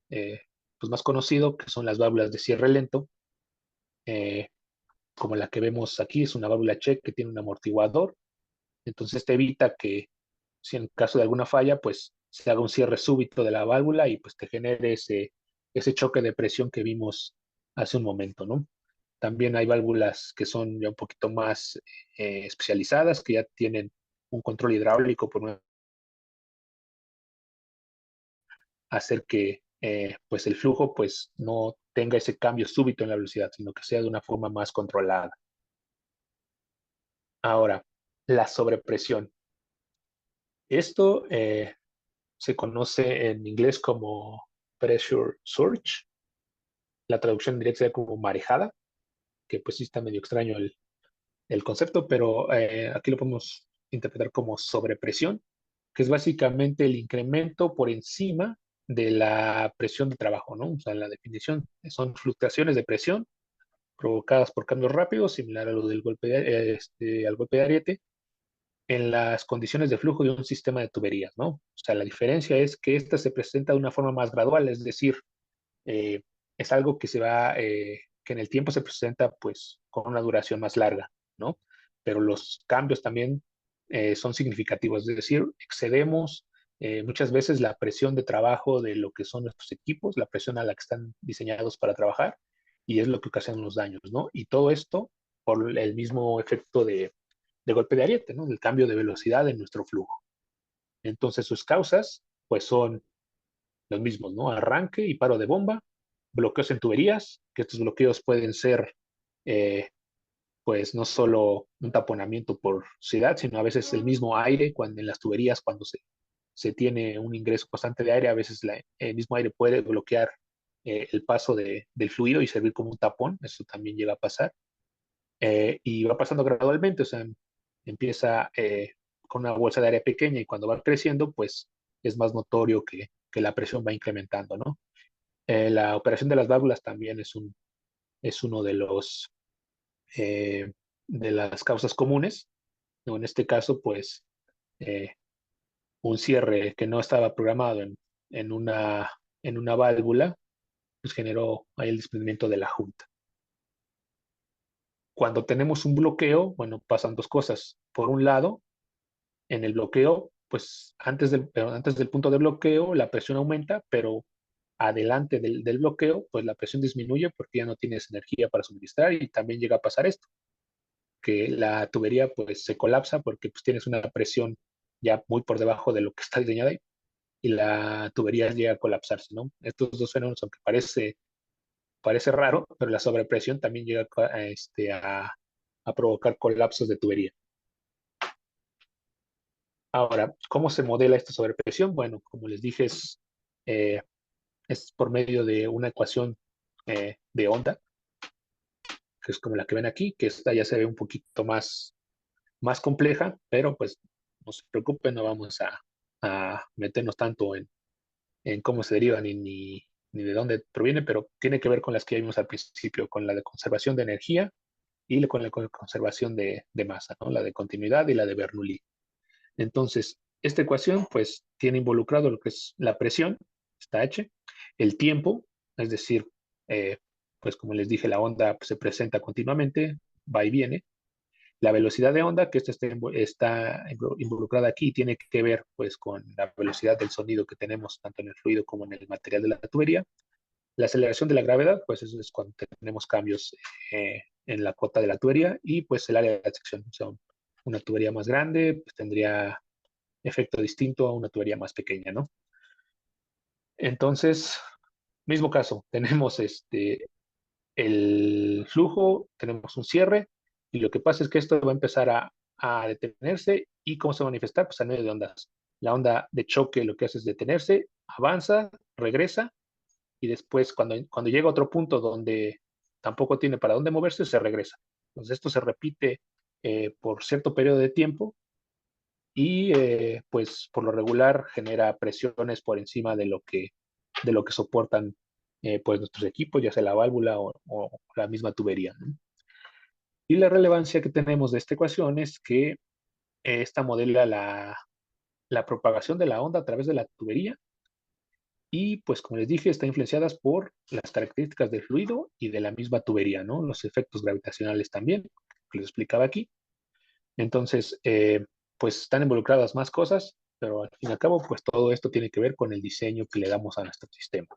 pues más conocido, que son las válvulas de cierre lento, eh, como la que vemos aquí, es una válvula check que tiene un amortiguador. Entonces te evita que, si en caso de alguna falla, pues se haga un cierre súbito de la válvula y pues te genere ese choque de presión que vimos hace un momento, ¿no? También hay válvulas que son ya un poquito más especializadas, que ya tienen un control hidráulico por hacer que pues el flujo pues no tenga ese cambio súbito en la velocidad, sino que sea de una forma más controlada. Ahora, la sobrepresión. Esto se conoce en inglés como pressure surge. La traducción directa sería como marejada, que pues sí está medio extraño el concepto, pero aquí lo podemos interpretar como sobrepresión, que es básicamente el incremento por encima de la presión de trabajo, ¿no? O sea, la definición son fluctuaciones de presión provocadas por cambios rápidos, similar a lo del golpe al golpe de ariete, en las condiciones de flujo de un sistema de tuberías, ¿no? O sea, la diferencia es que esta se presenta de una forma más gradual, es decir, eh, es algo que que en el tiempo se presenta pues con una duración más larga, ¿no? Pero los cambios también son significativos, es decir, excedemos muchas veces la presión de trabajo de lo que son nuestros equipos, la presión a la que están diseñados para trabajar, y es lo que ocasiona los daños, ¿no? Y todo esto por el mismo efecto de golpe de ariete, ¿no? Del cambio de velocidad en nuestro flujo. Entonces sus causas pues son los mismos, ¿no? Arranque y paro de bomba, bloqueos en tuberías, que estos bloqueos pueden ser, pues, no solo un taponamiento por suciedad, sino a veces el mismo aire, cuando en las tuberías, cuando se tiene un ingreso constante de aire, a veces el mismo aire puede bloquear el paso del fluido y servir como un tapón, eso también llega a pasar. Y va pasando gradualmente, o sea, empieza con una bolsa de aire pequeña y cuando va creciendo, pues es más notorio que la presión va incrementando, ¿no? La operación de las válvulas también es uno eh, de las causas comunes, ¿no? En este caso, pues, eh, un cierre que no estaba programado en una válvula, pues generó ahí el desprendimiento de la junta. Cuando tenemos un bloqueo, bueno, pasan dos cosas. Por un lado, en el bloqueo, pues antes del punto de bloqueo, la presión aumenta, pero adelante del bloqueo, pues la presión disminuye porque ya no tienes energía para suministrar y también llega a pasar esto, que la tubería pues se colapsa porque pues tienes una presión ya muy por debajo de lo que está diseñada y la tubería llega a colapsarse, ¿no? Estos dos fenómenos, aunque parece raro, pero la sobrepresión también llega a provocar colapsos de tubería. Ahora, ¿cómo se modela esta sobrepresión? Bueno, como les dije, eh, es por medio de una ecuación de onda, que es como la que ven aquí, que esta ya se ve un poquito más compleja, pero pues no se preocupen, no vamos a meternos tanto en cómo se deriva ni de dónde proviene, pero tiene que ver con las que ya vimos al principio, con la de conservación de energía y con la conservación de masa, ¿no? La de continuidad y la de Bernoulli. Entonces, esta ecuación pues tiene involucrado lo que es la presión, esta H, el tiempo, es decir, eh, pues como les dije, la onda pues, se presenta continuamente, va y viene. La velocidad de onda, que esta está involucrada aquí, tiene que ver pues con la velocidad del sonido que tenemos tanto en el fluido como en el material de la tubería. La aceleración de la gravedad, pues eso es cuando tenemos cambios en la cota de la tubería y pues el área de sección. O sea, una tubería más grande pues, tendría efecto distinto a una tubería más pequeña, ¿no? Entonces, mismo caso, tenemos el flujo, tenemos un cierre, y lo que pasa es que esto va a empezar a detenerse, y ¿cómo se va a manifestar? Pues a medio de ondas. La onda de choque lo que hace es detenerse, avanza, regresa, y después cuando llega a otro punto donde tampoco tiene para dónde moverse, se regresa. Entonces esto se repite por cierto periodo de tiempo, y pues por lo regular genera presiones por encima de lo que soportan pues nuestros equipos, ya sea la válvula o la misma tubería, ¿no? Y la relevancia que tenemos de esta ecuación es que esta modela la propagación de la onda a través de la tubería y pues como les dije está influenciadas por las características del fluido y de la misma tubería, ¿no? Los efectos gravitacionales también, que les explicaba aquí. Entonces, pues están involucradas más cosas, pero al fin y al cabo, pues todo esto tiene que ver con el diseño que le damos a nuestro sistema.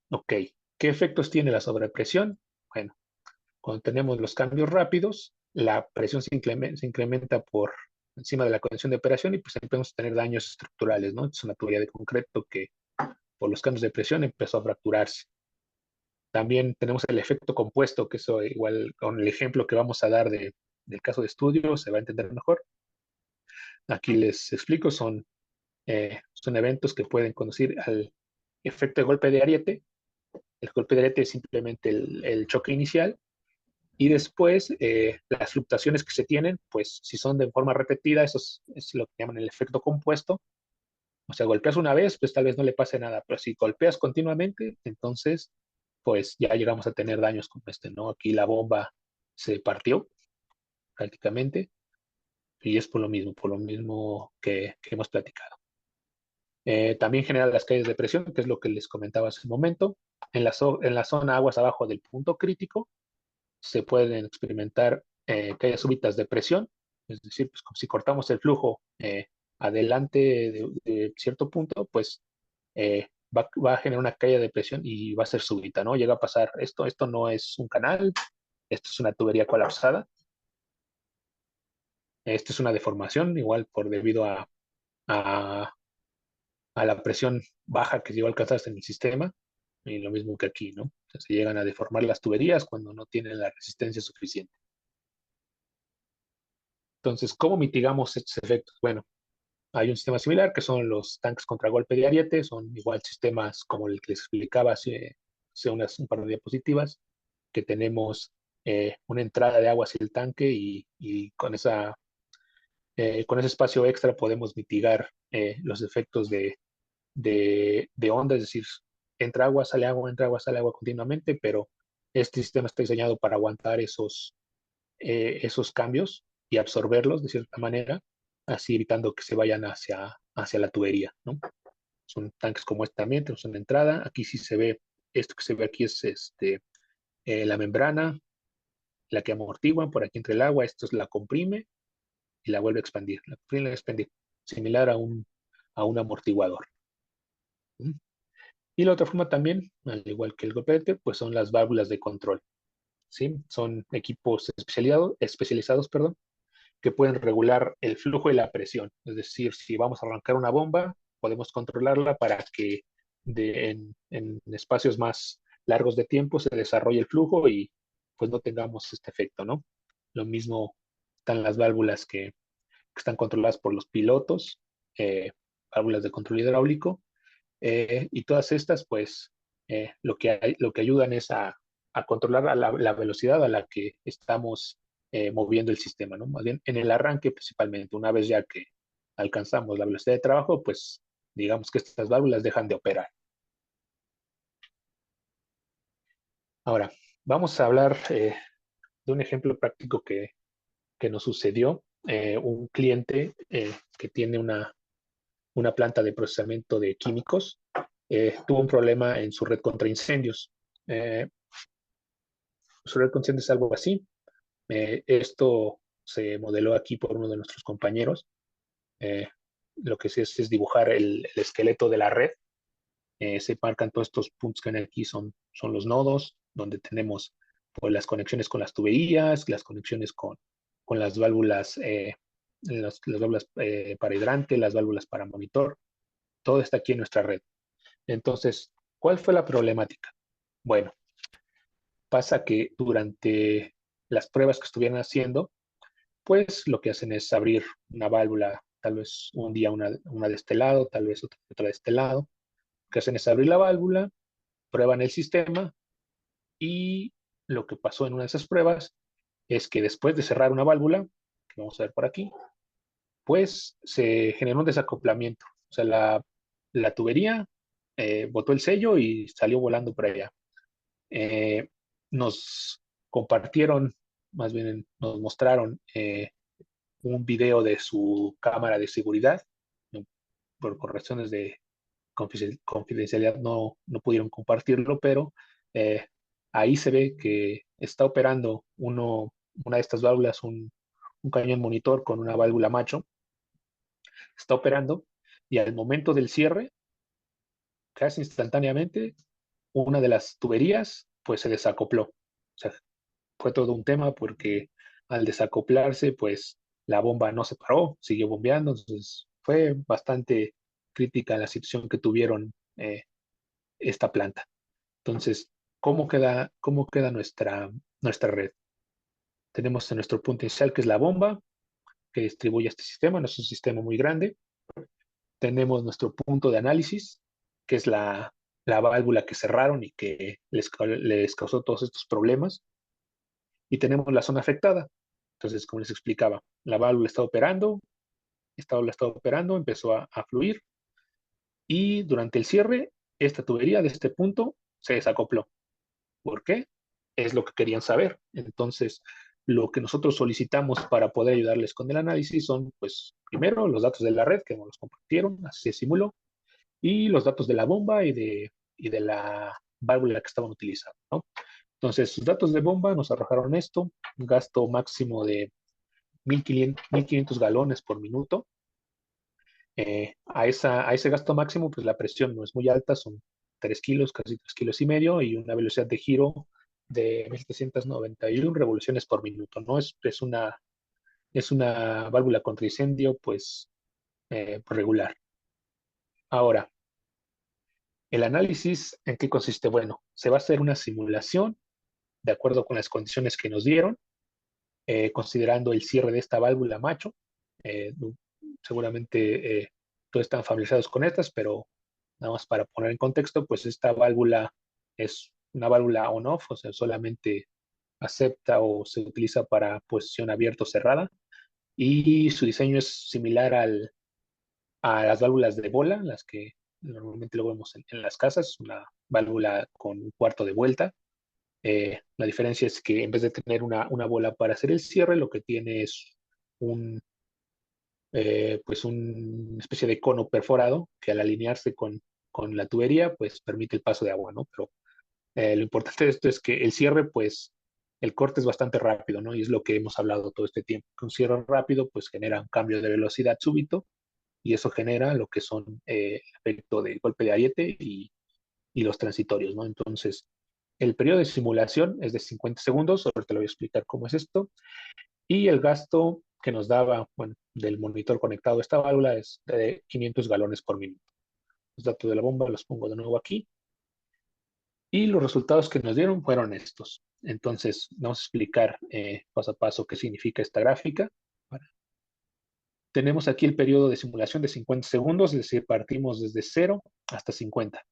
Ok, ¿qué efectos tiene la sobrepresión? Bueno, cuando tenemos los cambios rápidos, la presión se incrementa por encima de la condición de operación y pues empezamos a tener daños estructurales, ¿no? Es una tubería de concreto que por los cambios de presión empezó a fracturarse. También tenemos el efecto compuesto, que eso igual con el ejemplo que vamos a dar del caso de estudio se va a entender mejor. Aquí les explico, son eventos que pueden conducir al efecto de golpe de ariete. El golpe de ariete es simplemente el choque inicial y después las fluctuaciones que se tienen, pues si son de forma repetida, eso es lo que llaman el efecto compuesto, O sea, golpeas una vez, pues tal vez no le pase nada, pero si golpeas continuamente, entonces, pues ya llegamos a tener daños como este, ¿no? Aquí la bomba se partió prácticamente y es por lo mismo que hemos platicado. También genera las caídas de presión, que es lo que les comentaba hace un momento. En la zona aguas abajo del punto crítico se pueden experimentar caídas súbitas de presión, es decir, pues como si cortamos el flujo adelante de cierto punto, pues va a generar una caída de presión y va a ser súbita, ¿no? Llega a pasar esto, esto no es un canal, esto es una tubería colapsada, esto es una deformación, igual por debido a, a la presión baja que llegó a alcanzarse en el sistema, y lo mismo que aquí, ¿no? O sea, se llegan a deformar las tuberías cuando no tienen la resistencia suficiente. Entonces, ¿cómo mitigamos estos efectos? Bueno, hay un sistema similar que son los tanques contragolpe de ariete, son igual sistemas como el que les explicaba hace un par de diapositivas, que tenemos una entrada de agua hacia el tanque y con ese espacio extra podemos mitigar los efectos de onda, es decir, entra agua, sale agua continuamente, pero este sistema está diseñado para aguantar esos cambios y absorberlos de cierta manera, así evitando que se vayan hacia la tubería, ¿no? Son tanques como este también, tenemos una entrada, aquí sí se ve, esto que se ve aquí es la membrana, la que amortigua, por aquí entra el agua, esto es la comprime y la vuelve a expandir, la comprime y la expandir, similar a un amortiguador. ¿Mm? Y la otra forma también, al igual que el golpete, pues son las válvulas de control, ¿sí? Son equipos especializados, perdón, que pueden regular el flujo y la presión. Es decir, si vamos a arrancar una bomba, podemos controlarla para que en espacios más largos de tiempo se desarrolle el flujo y pues no tengamos este efecto, ¿no? Lo mismo están las válvulas que están controladas por los pilotos, válvulas de control hidráulico, y todas estas, pues, lo que ayudan es a controlar la velocidad a la que estamos moviendo el sistema, ¿no? Más bien en el arranque principalmente, una vez ya que alcanzamos la velocidad de trabajo, pues digamos que estas válvulas dejan de operar. Ahora, vamos a hablar de un ejemplo práctico que nos sucedió. Un cliente que tiene una planta de procesamiento de químicos tuvo un problema en su red contra incendios. Eh, Su red contra incendios es algo así. Esto se modeló aquí por uno de nuestros compañeros. Eh, lo que se es dibujar el esqueleto de la red. Se marcan todos estos puntos que ven aquí, son los nodos, donde tenemos pues, las conexiones con las tuberías, las conexiones con las válvulas, las válvulas para hidrante, las válvulas para monitor. Todo está aquí en nuestra red. Entonces, ¿cuál fue la problemática? Bueno, pasa que durante las pruebas que estuvieran haciendo, pues lo que hacen es abrir una válvula, tal vez un día una de este lado, tal vez otra de este lado. Lo que hacen es abrir la válvula, prueban el sistema y lo que pasó en una de esas pruebas es que después de cerrar una válvula, que vamos a ver por aquí, pues se generó un desacoplamiento. O sea, la tubería botó el sello y salió volando por allá. Eh, Nos compartieron, más bien nos mostraron un video de su cámara de seguridad. No, por razones de confidencialidad no pudieron compartirlo, pero eh, ahí se ve que está operando una de estas válvulas, un cañón monitor con una válvula macho, está operando y al momento del cierre, casi instantáneamente, una de las tuberías pues se desacopló. O sea, fue todo un tema porque al desacoplarse, pues la bomba no se paró, siguió bombeando, entonces fue bastante crítica la situación que tuvieron esta planta. Entonces, ¿cómo queda nuestra red? Tenemos en nuestro punto inicial, que es la bomba, que distribuye este sistema, no es un sistema muy grande. Tenemos nuestro punto de análisis, que es la válvula que cerraron y que les causó todos estos problemas. Y tenemos la zona afectada. Entonces, como les explicaba, la válvula está operando, esta válvula está operando, empezó a fluir, y durante el cierre, esta tubería de este punto se desacopló. ¿Por qué? Es lo que querían saber. Entonces, lo que nosotros solicitamos para poder ayudarles con el análisis son, pues, primero los datos de la red que nos los compartieron, así se simuló, y los datos de la bomba y de la válvula que estaban utilizando, ¿no? Entonces, sus datos de bomba nos arrojaron esto, un gasto máximo de 1.500 galones por minuto. A ese gasto máximo, pues la presión no es muy alta, son 3 kilos, casi 3 kilos y medio, y una velocidad de giro de 1.791 revoluciones por minuto, ¿no? Es una válvula contra incendio, pues, regular. Ahora, el análisis, ¿en qué consiste? Bueno, se va a hacer una simulación de acuerdo con las condiciones que nos dieron, considerando el cierre de esta válvula macho. Eh, Seguramente todos están familiarizados con estas, pero nada más para poner en contexto, pues esta válvula es una válvula on-off, o sea, solamente acepta o se utiliza para posición abierta o cerrada, y su diseño es similar a las válvulas de bola, las que normalmente lo vemos en las casas, una válvula con un cuarto de vuelta. La diferencia es que en vez de tener una bola para hacer el cierre, lo que tiene es un, pues una especie de cono perforado que al alinearse con la tubería, pues permite el paso de agua, ¿no? Pero lo importante de esto es que el cierre, pues el corte es bastante rápido, ¿no? Y es lo que hemos hablado todo este tiempo. Que un cierre rápido, pues genera un cambio de velocidad súbito y eso genera lo que son el efecto de golpe de ariete y los transitorios, ¿no? Entonces, el periodo de simulación es de 50 segundos, ahora te lo voy a explicar cómo es esto, y el gasto que nos daba, bueno, del monitor conectado a esta válvula es de 500 galones por minuto. Los datos de la bomba los pongo de nuevo aquí, y los resultados que nos dieron fueron estos. Entonces, vamos a explicar paso a paso qué significa esta gráfica. Tenemos aquí el periodo de simulación de 50 segundos, es decir, partimos desde 0 hasta 50.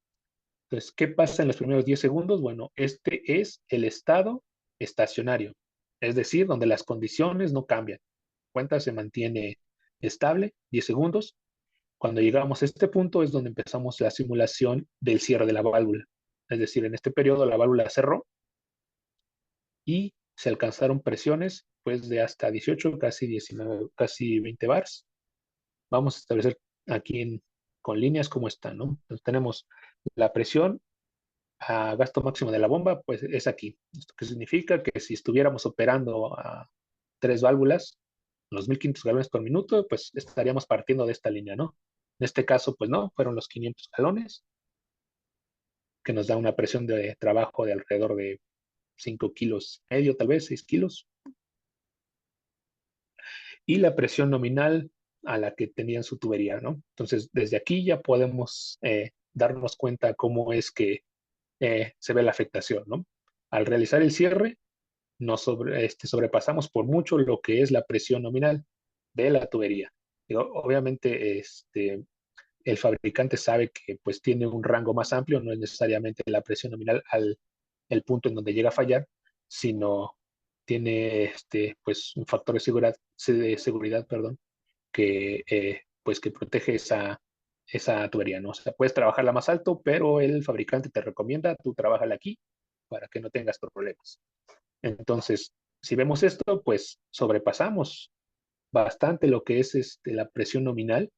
Entonces, ¿qué pasa en los primeros 10 segundos? Bueno, este es el estado estacionario, es decir, donde las condiciones no cambian. La cuenta se mantiene estable, 10 segundos. Cuando llegamos a este punto es donde empezamos la simulación del cierre de la válvula. Es decir, en este periodo la válvula cerró y se alcanzaron presiones pues de hasta 18, casi 19, casi 20 bars. Vamos a establecer aquí con líneas cómo están, ¿no? Entonces tenemos la presión a gasto máximo de la bomba, pues es aquí. ¿Esto qué significa? Que si estuviéramos operando a 3 válvulas, los 1.500 galones por minuto, pues estaríamos partiendo de esta línea, ¿no? En este caso, pues no, fueron los 500 galones, que nos da una presión de trabajo de alrededor de 5 kilos medio, tal vez 6 kilos. Y la presión nominal a la que tenían su tubería, ¿no? Entonces, desde aquí ya podemos darnos cuenta cómo es que se ve la afectación, ¿no? Al realizar el cierre, sobrepasamos por mucho lo que es la presión nominal de la tubería. Digo, obviamente, el fabricante sabe que pues tiene un rango más amplio, no es necesariamente la presión nominal el punto en donde llega a fallar, sino tiene pues un factor de seguridad, perdón, que pues que protege esa tubería, ¿no? O sea, puedes trabajarla más alto, pero el fabricante te recomienda, tú trabajala aquí para que no tengas problemas. Entonces, si vemos esto, pues sobrepasamos bastante lo que es la presión nominal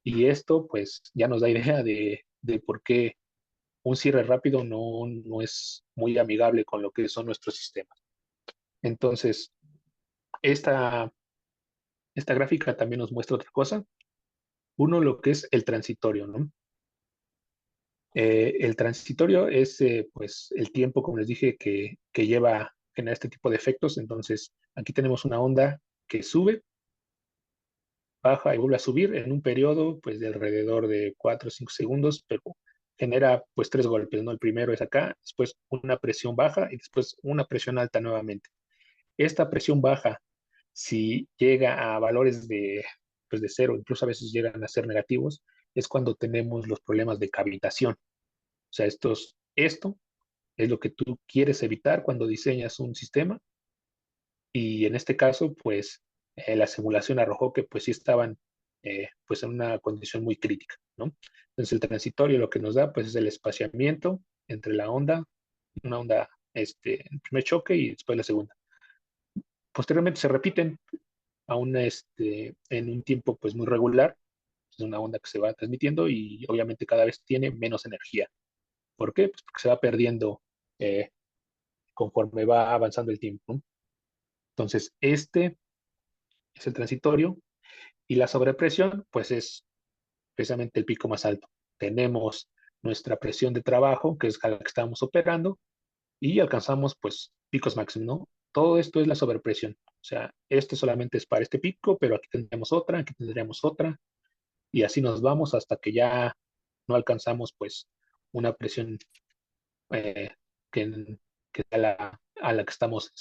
y esto pues ya nos da idea de por qué un cierre rápido no es muy amigable con lo que son nuestros sistemas. Entonces, esta, esta gráfica también nos muestra otra cosa. Uno, lo que es el transitorio, ¿no? El transitorio es pues el tiempo, como les dije, que lleva a generar este tipo de efectos. Entonces, aquí tenemos una onda que sube, baja y vuelve a subir en un periodo pues de alrededor de 4 o 5 segundos, pero genera pues 3 golpes, ¿no? El primero es acá, después una presión baja y después una presión alta nuevamente. Esta presión baja, si llega a valores pues de 0, incluso a veces llegan a ser negativos, es cuando tenemos los problemas de cavitación. O sea, esto es lo que tú quieres evitar cuando diseñas un sistema y en este caso, pues la simulación arrojó que pues sí estaban pues en una condición muy crítica, ¿no? Entonces el transitorio lo que nos da pues es el espaciamiento entre la onda, una onda, el primer choque y después la segunda. Posteriormente se repiten aún en un tiempo pues muy regular, es una onda que se va transmitiendo y obviamente cada vez tiene menos energía. ¿Por qué? Pues porque se va perdiendo eh, conforme va avanzando el tiempo, ¿no? Entonces, este es el transitorio y la sobrepresión, pues es precisamente el pico más alto. Tenemos nuestra presión de trabajo, que es a la que estamos operando, y alcanzamos pues picos máximos, ¿no? Todo esto es la sobrepresión. O sea, esto solamente es para este pico, pero aquí tendríamos otra, aquí tendríamos otra, y así nos vamos hasta que ya no alcanzamos pues una presión eh, que, que a la que estamos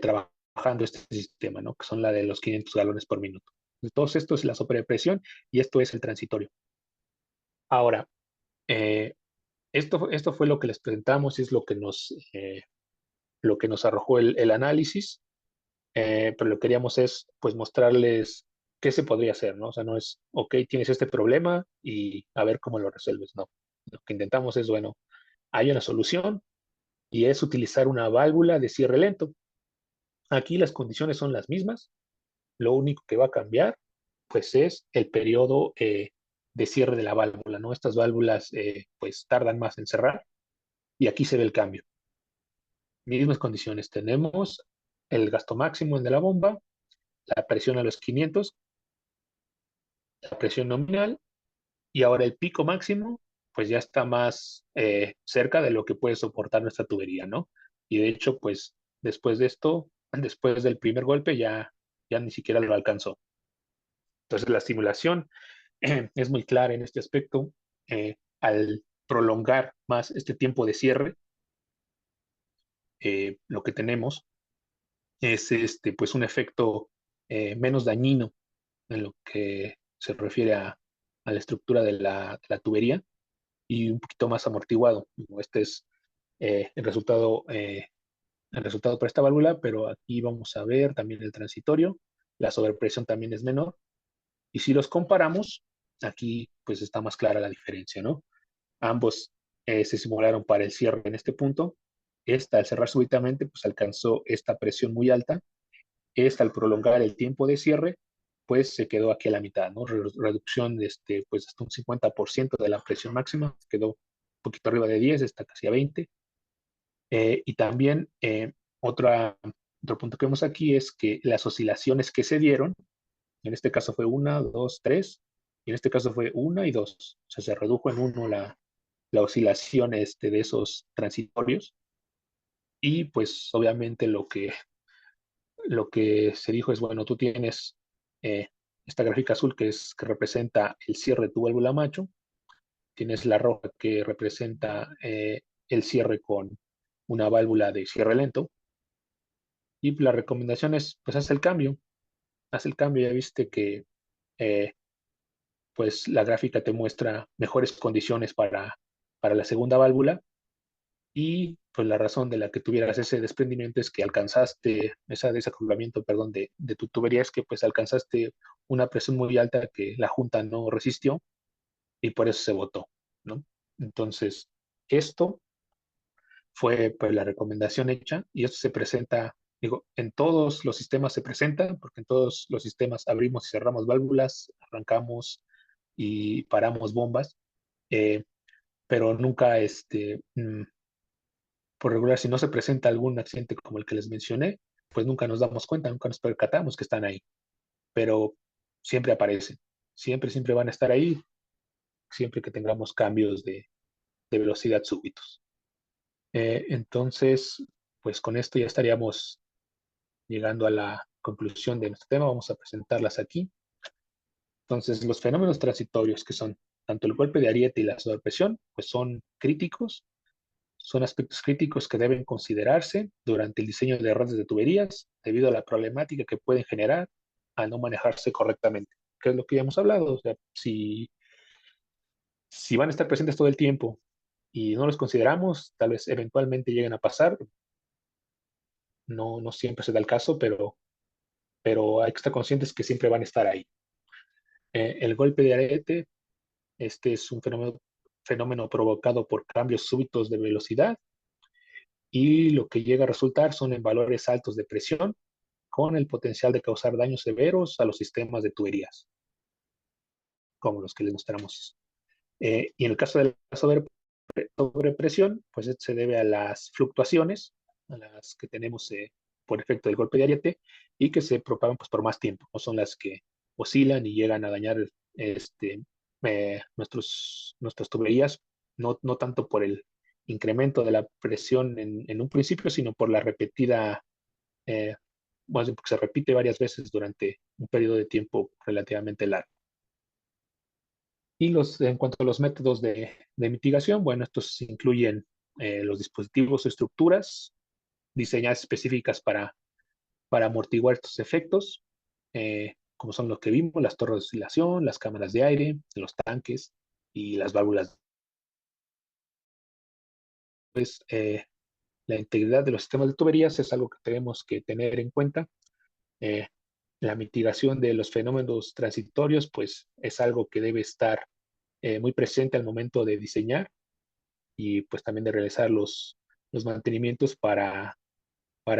trabajando este sistema, ¿no? Que son la de los 500 galones por minuto. Entonces, esto es la sobrepresión y esto es el transitorio. Ahora, eh, esto fue lo que les presentamos y es lo que nos arrojó el análisis, pero lo que queríamos es pues mostrarles qué se podría hacer, ¿no? O sea, no es, ok, tienes este problema y a ver cómo lo resuelves, no. Lo que intentamos es, bueno, hay una solución y es utilizar una válvula de cierre lento. Aquí las condiciones son las mismas, lo único que va a cambiar pues es el periodo de cierre de la válvula, ¿no? Estas válvulas pues tardan más en cerrar y aquí se ve el cambio. Mismas condiciones, tenemos el gasto máximo de la bomba, la presión a los 500, la presión nominal y ahora el pico máximo pues ya está más cerca de lo que puede soportar nuestra tubería, ¿no? Y de hecho pues después de esto, después del primer golpe ya ni siquiera lo alcanzó. Entonces la simulación es muy clara en este aspecto. Al prolongar más este tiempo de cierre, lo que tenemos es pues un efecto menos dañino en lo que se refiere a la estructura de la tubería y un poquito más amortiguado. Este es eh, el resultado, eh, el resultado para esta válvula, pero aquí vamos a ver también el transitorio. La sobrepresión también es menor. Y si los comparamos, aquí pues está más clara la diferencia, ¿no? Ambos se simularon para el cierre en este punto. Esta, al cerrar súbitamente, pues alcanzó esta presión muy alta. Esta, al prolongar el tiempo de cierre, pues se quedó aquí a la mitad, ¿no? Reducción de pues hasta un 50% de la presión máxima, quedó un poquito arriba de 10, está casi a 20. Y también otro punto que vemos aquí es que las oscilaciones que se dieron, en este caso fue una, dos, tres, y en este caso fue una y dos. O sea, se redujo en uno la oscilación de esos transitorios. Y pues obviamente lo que se dijo es, bueno, tú tienes eh, esta gráfica azul que representa el cierre de tu válvula macho, tienes la roja que representa el cierre con una válvula de cierre lento, y la recomendación es, pues haz el cambio, ya viste que eh, pues la gráfica te muestra mejores condiciones para la segunda válvula. Y pues la razón de la que tuvieras ese desprendimiento es que alcanzaste, ese desacoplamiento, perdón, de tu tubería es que pues alcanzaste una presión muy alta que la junta no resistió y por eso se botó, ¿no? Entonces, esto fue pues la recomendación hecha y esto se presenta, digo, en todos los sistemas se presenta, porque en todos los sistemas abrimos y cerramos válvulas, arrancamos y paramos bombas, eh, pero nunca por regular, si no se presenta algún accidente como el que les mencioné, pues nunca nos damos cuenta, nunca nos percatamos que están ahí, pero siempre aparecen, siempre van a estar ahí, siempre que tengamos cambios de velocidad súbitos. Entonces, pues con esto ya estaríamos llegando a la conclusión de nuestro tema, vamos a presentarlas aquí. Entonces, los fenómenos transitorios que son tanto el golpe de ariete y la sobrepresión, pues son críticos. Son aspectos críticos que deben considerarse durante el diseño de redes de tuberías debido a la problemática que pueden generar al no manejarse correctamente, que es lo que ya hemos hablado. O sea, si van a estar presentes todo el tiempo y no los consideramos, tal vez eventualmente lleguen a pasar. No siempre se da el caso, pero hay que estar conscientes que siempre van a estar ahí. El golpe de ariete, este es un fenómeno provocado por cambios súbitos de velocidad y lo que llega a resultar son en valores altos de presión con el potencial de causar daños severos a los sistemas de tuberías, como los que les mostramos. Y en el caso de la sobrepresión, pues se debe a las fluctuaciones, a las que tenemos por efecto del golpe de ariete y que se propagan pues, por más tiempo, no son las que oscilan y llegan a dañar este, nuestras tuberías, no tanto por el incremento de la presión en un principio, sino por la repetida, más bien porque se repite varias veces durante un periodo de tiempo relativamente largo. Y en cuanto a los métodos de mitigación, bueno, estos incluyen los dispositivos o estructuras diseñadas específicas para amortiguar estos efectos, como son los que vimos, las torres de oscilación, las cámaras de aire, los tanques y las válvulas. Pues, la integridad de los sistemas de tuberías es algo que tenemos que tener en cuenta. Eh, la mitigación de los fenómenos transitorios, pues es algo que debe estar muy presente al momento de diseñar y pues también de realizar los mantenimientos para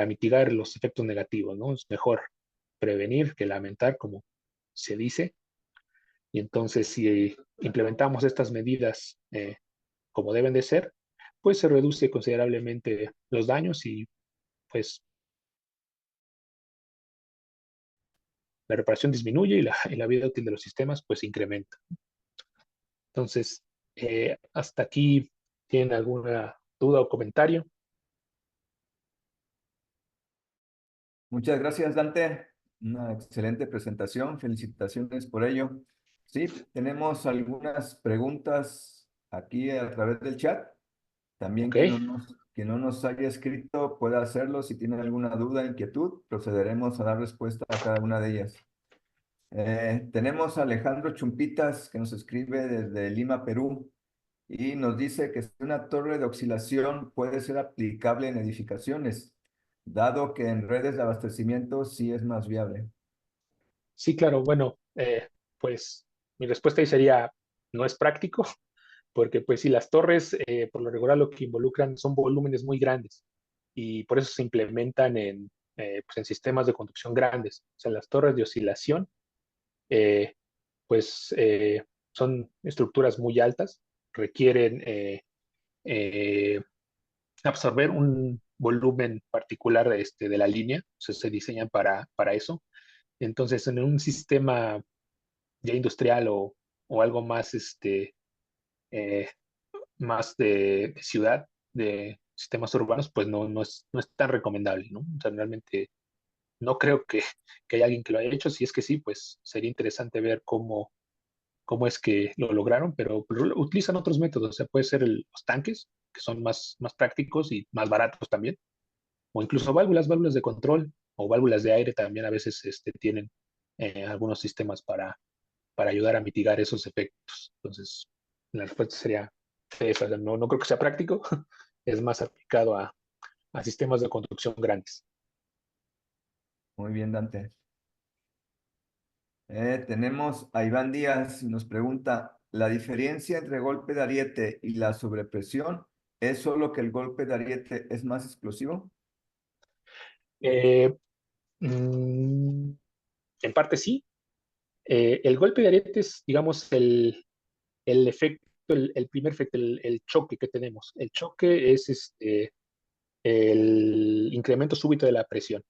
mitigar los efectos negativos, ¿no? Es mejor prevenir que lamentar, como se dice. Y entonces, si implementamos estas medidas como deben de ser, pues se reduce considerablemente los daños y pues la reparación disminuye y la vida útil de los sistemas pues incrementa. Entonces, hasta aquí, ¿tienen alguna duda o comentario? Muchas gracias, Dante. Una excelente presentación. Felicitaciones por ello. Sí, tenemos algunas preguntas aquí a través del chat. También Ok, quien no nos haya escrito puede hacerlo. Si tiene alguna duda, inquietud, procederemos a dar respuesta a cada una de ellas. Tenemos a Alejandro Chumpitas que nos escribe desde Lima, Perú, y nos dice que una torre de oscilación puede ser aplicable en edificaciones, dado que en redes de abastecimiento sí es más viable. sí, claro, bueno, pues mi respuesta ahí sería, no es práctico, porque pues si las torres por lo regular lo que involucran son volúmenes muy grandes y por eso se implementan pues, en sistemas de conducción grandes. O sea, las torres de oscilación eh, pues son estructuras muy altas, requieren eh, absorber un volumen particular de la línea, o sea, se diseñan para eso. Entonces, en un sistema ya industrial o algo más eh, más de ciudad, de sistemas urbanos, pues no es tan recomendable, ¿no? O sea, realmente no creo que haya alguien que lo haya hecho. Si es que sí, pues sería interesante ver cómo es que lo lograron, pero utilizan otros métodos. O sea, puede ser los tanques, que son más prácticos y más baratos también, o incluso válvulas de control o válvulas de aire también a veces tienen algunos sistemas para ayudar a mitigar esos efectos. Entonces, la respuesta sería esa. O sea, no creo que sea práctico, es más aplicado a sistemas de construcción grandes. Muy bien, Dante. Tenemos a Iván Díaz, nos pregunta, ¿la diferencia entre golpe de ariete y la sobrepresión es solo que el golpe de ariete es más explosivo? Eh, mm, en parte sí. El golpe de ariete es, digamos, el efecto, el primer efecto, el choque que tenemos. El choque es el incremento súbito de la presión.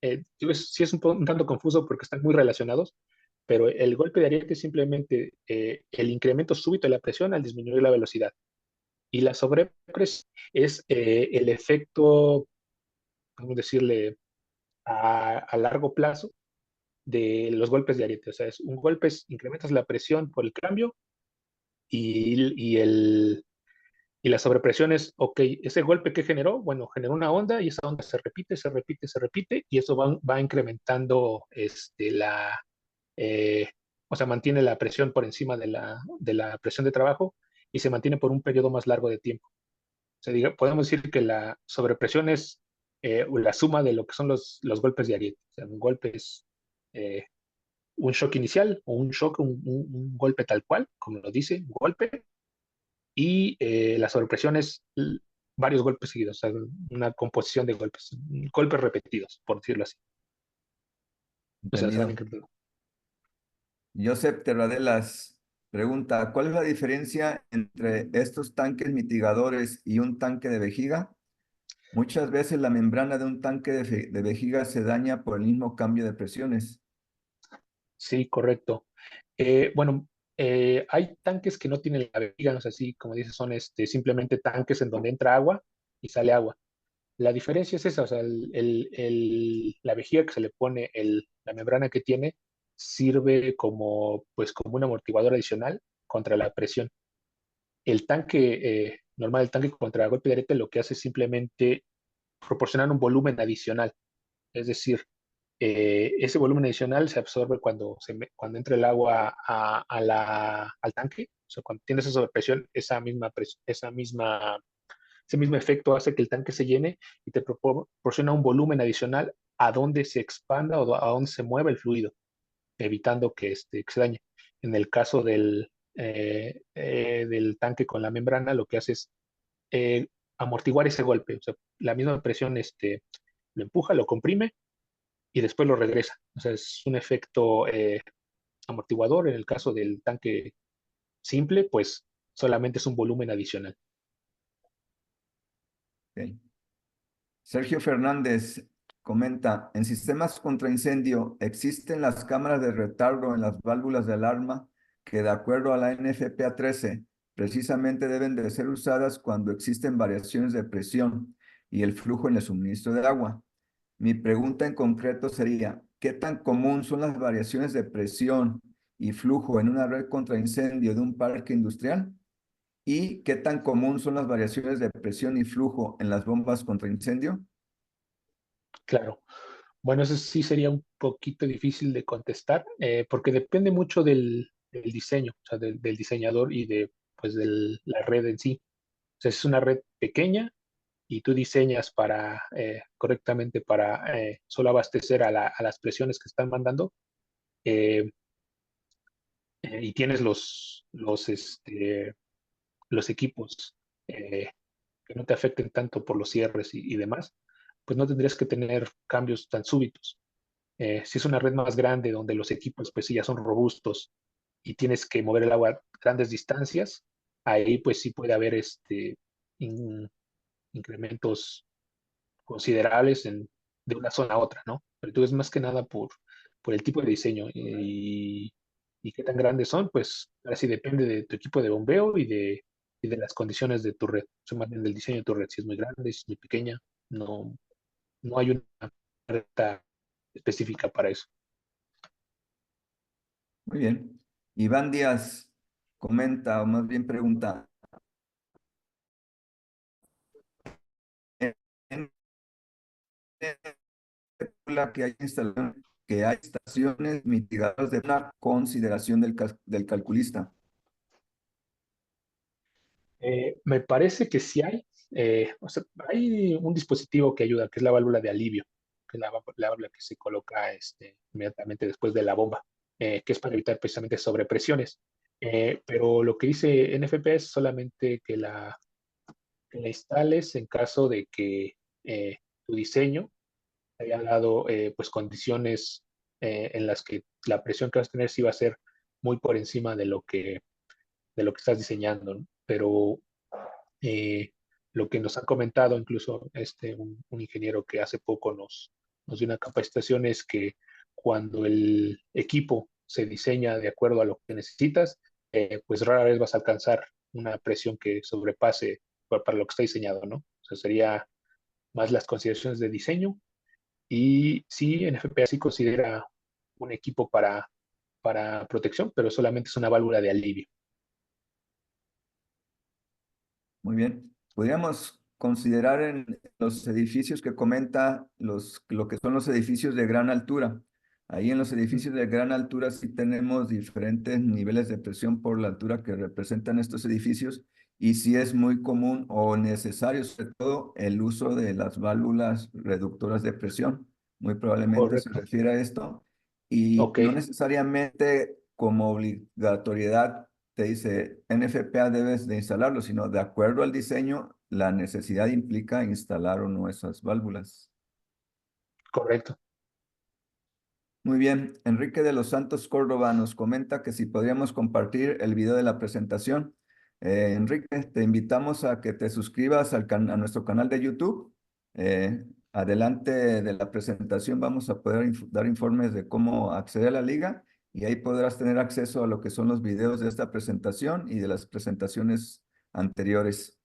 Sí es un tanto confuso porque están muy relacionados, pero el golpe de ariete es simplemente el incremento súbito de la presión al disminuir la velocidad. Y la sobrepresión es el efecto, vamos a decirle, a largo plazo de los golpes de ariete. O sea, es un golpe, incrementas la presión por el cambio y la sobrepresión es, ok, ese golpe que generó, bueno, generó una onda y esa onda se repite, se repite, se repite y eso va incrementando eh, o sea, mantiene la presión por encima de la presión de trabajo y se mantiene por un periodo más largo de tiempo. O sea, podemos decir que la sobrepresión es la suma de lo que son los golpes de ariete. O sea, un golpe es un shock inicial o un shock, un golpe tal cual, como lo dice, un golpe, y la sobrepresión es varios golpes seguidos, o sea, una composición de golpes, golpes repetidos, por decirlo así. O sea, Entendido. Joseph Terradelas pregunta, ¿cuál es la diferencia entre estos tanques mitigadores y un tanque de vejiga? Muchas veces la membrana de un tanque de vejiga se daña por el mismo cambio de presiones. Sí, correcto. Bueno, hay tanques que no tienen la vejiga, no sé, así como dices, son simplemente tanques en donde entra agua y sale agua. La diferencia es esa, o sea, la vejiga que se le pone, la membrana que tiene, sirve como, pues, como un amortiguador adicional contra la presión. El tanque normal, el tanque contra golpe de arete, lo que hace es simplemente proporcionar un volumen adicional. Es decir, ese volumen adicional se absorbe cuando entra el agua al tanque. O sea, cuando tienes esa sobrepresión, ese mismo efecto hace que el tanque se llene y te proporciona un volumen adicional a donde se expanda o a donde se mueva el fluido, evitando que se dañe. En el caso del tanque con la membrana, lo que hace es eh, amortiguar ese golpe. O sea, la misma presión lo empuja, lo comprime y después lo regresa. O sea, es un efecto amortiguador. En el caso del tanque simple, pues solamente es un volumen adicional. Okay. Sergio Fernández comenta, en sistemas contra incendio existen las cámaras de retardo en las válvulas de alarma que de acuerdo a la NFPA 13 precisamente deben de ser usadas cuando existen variaciones de presión y el flujo en el suministro de agua. Mi pregunta en concreto sería, ¿qué tan común son las variaciones de presión y flujo en una red contra incendio de un parque industrial? ¿Y qué tan común son las variaciones de presión y flujo en las bombas contra incendio? Claro. Bueno, eso sí sería un poquito difícil de contestar, porque depende mucho del diseño, o sea, del diseñador y pues, de la red en sí. O sea, si es una red pequeña y tú diseñas correctamente para solo abastecer a las presiones que están mandando, eh, y tienes los equipos eh, que no te afecten tanto por los cierres y demás, pues no tendrías que tener cambios tan súbitos. Si es una red más grande donde los equipos pues sí ya son robustos y tienes que mover el agua a grandes distancias, ahí pues sí puede haber in- incrementos considerables de una zona a otra, ¿no? Pero tú es más que nada por el tipo de diseño y qué tan grandes son, pues ahora sí depende de tu equipo de bombeo y de las condiciones de tu red. O sea, más bien del diseño de tu red, si es muy grande, si es muy pequeña, no, no hay una recta específica para eso. Muy bien. Iván Díaz comenta, o más bien pregunta, en la que hay instalaciones, que hay estaciones mitigadoras de una consideración del calculista. Me parece que sí hay. O sea, hay un dispositivo que ayuda, que es la válvula de alivio, que es la válvula que se coloca inmediatamente después de la bomba, que es para evitar precisamente sobrepresiones. Pero lo que dice NFP es solamente que la instales en caso de que tu diseño haya dado pues condiciones en las que la presión que vas a tener sí va a ser muy por encima de lo que estás diseñando, ¿no? Pero eh, lo que nos ha comentado incluso un ingeniero que hace poco nos dio una capacitación es que cuando el equipo se diseña de acuerdo a lo que necesitas, pues rara vez vas a alcanzar una presión que sobrepase para lo que está diseñado, ¿no? O sea, sería más las consideraciones de diseño y sí, NFPA sí considera un equipo para protección, pero solamente es una válvula de alivio. Muy bien. Podríamos considerar en los edificios que comenta lo que son los edificios de gran altura. Ahí en los edificios de gran altura sí tenemos diferentes niveles de presión por la altura que representan estos edificios y sí es muy común o necesario, sobre todo, el uso de las válvulas reductoras de presión. Muy probablemente se Correcto. refiere a esto. y Ok, no necesariamente como obligatoriedad te dice NFPA debes de instalarlo, sino de acuerdo al diseño, la necesidad implica instalar o no esas válvulas. correcto. Muy bien, Enrique de los Santos Córdoba nos comenta que si podríamos compartir el video de la presentación. Enrique, te invitamos a que te suscribas a nuestro canal de YouTube. Adelante de la presentación vamos a poder dar informes de cómo acceder a la liga y ahí podrás tener acceso a lo que son los videos de esta presentación y de las presentaciones anteriores.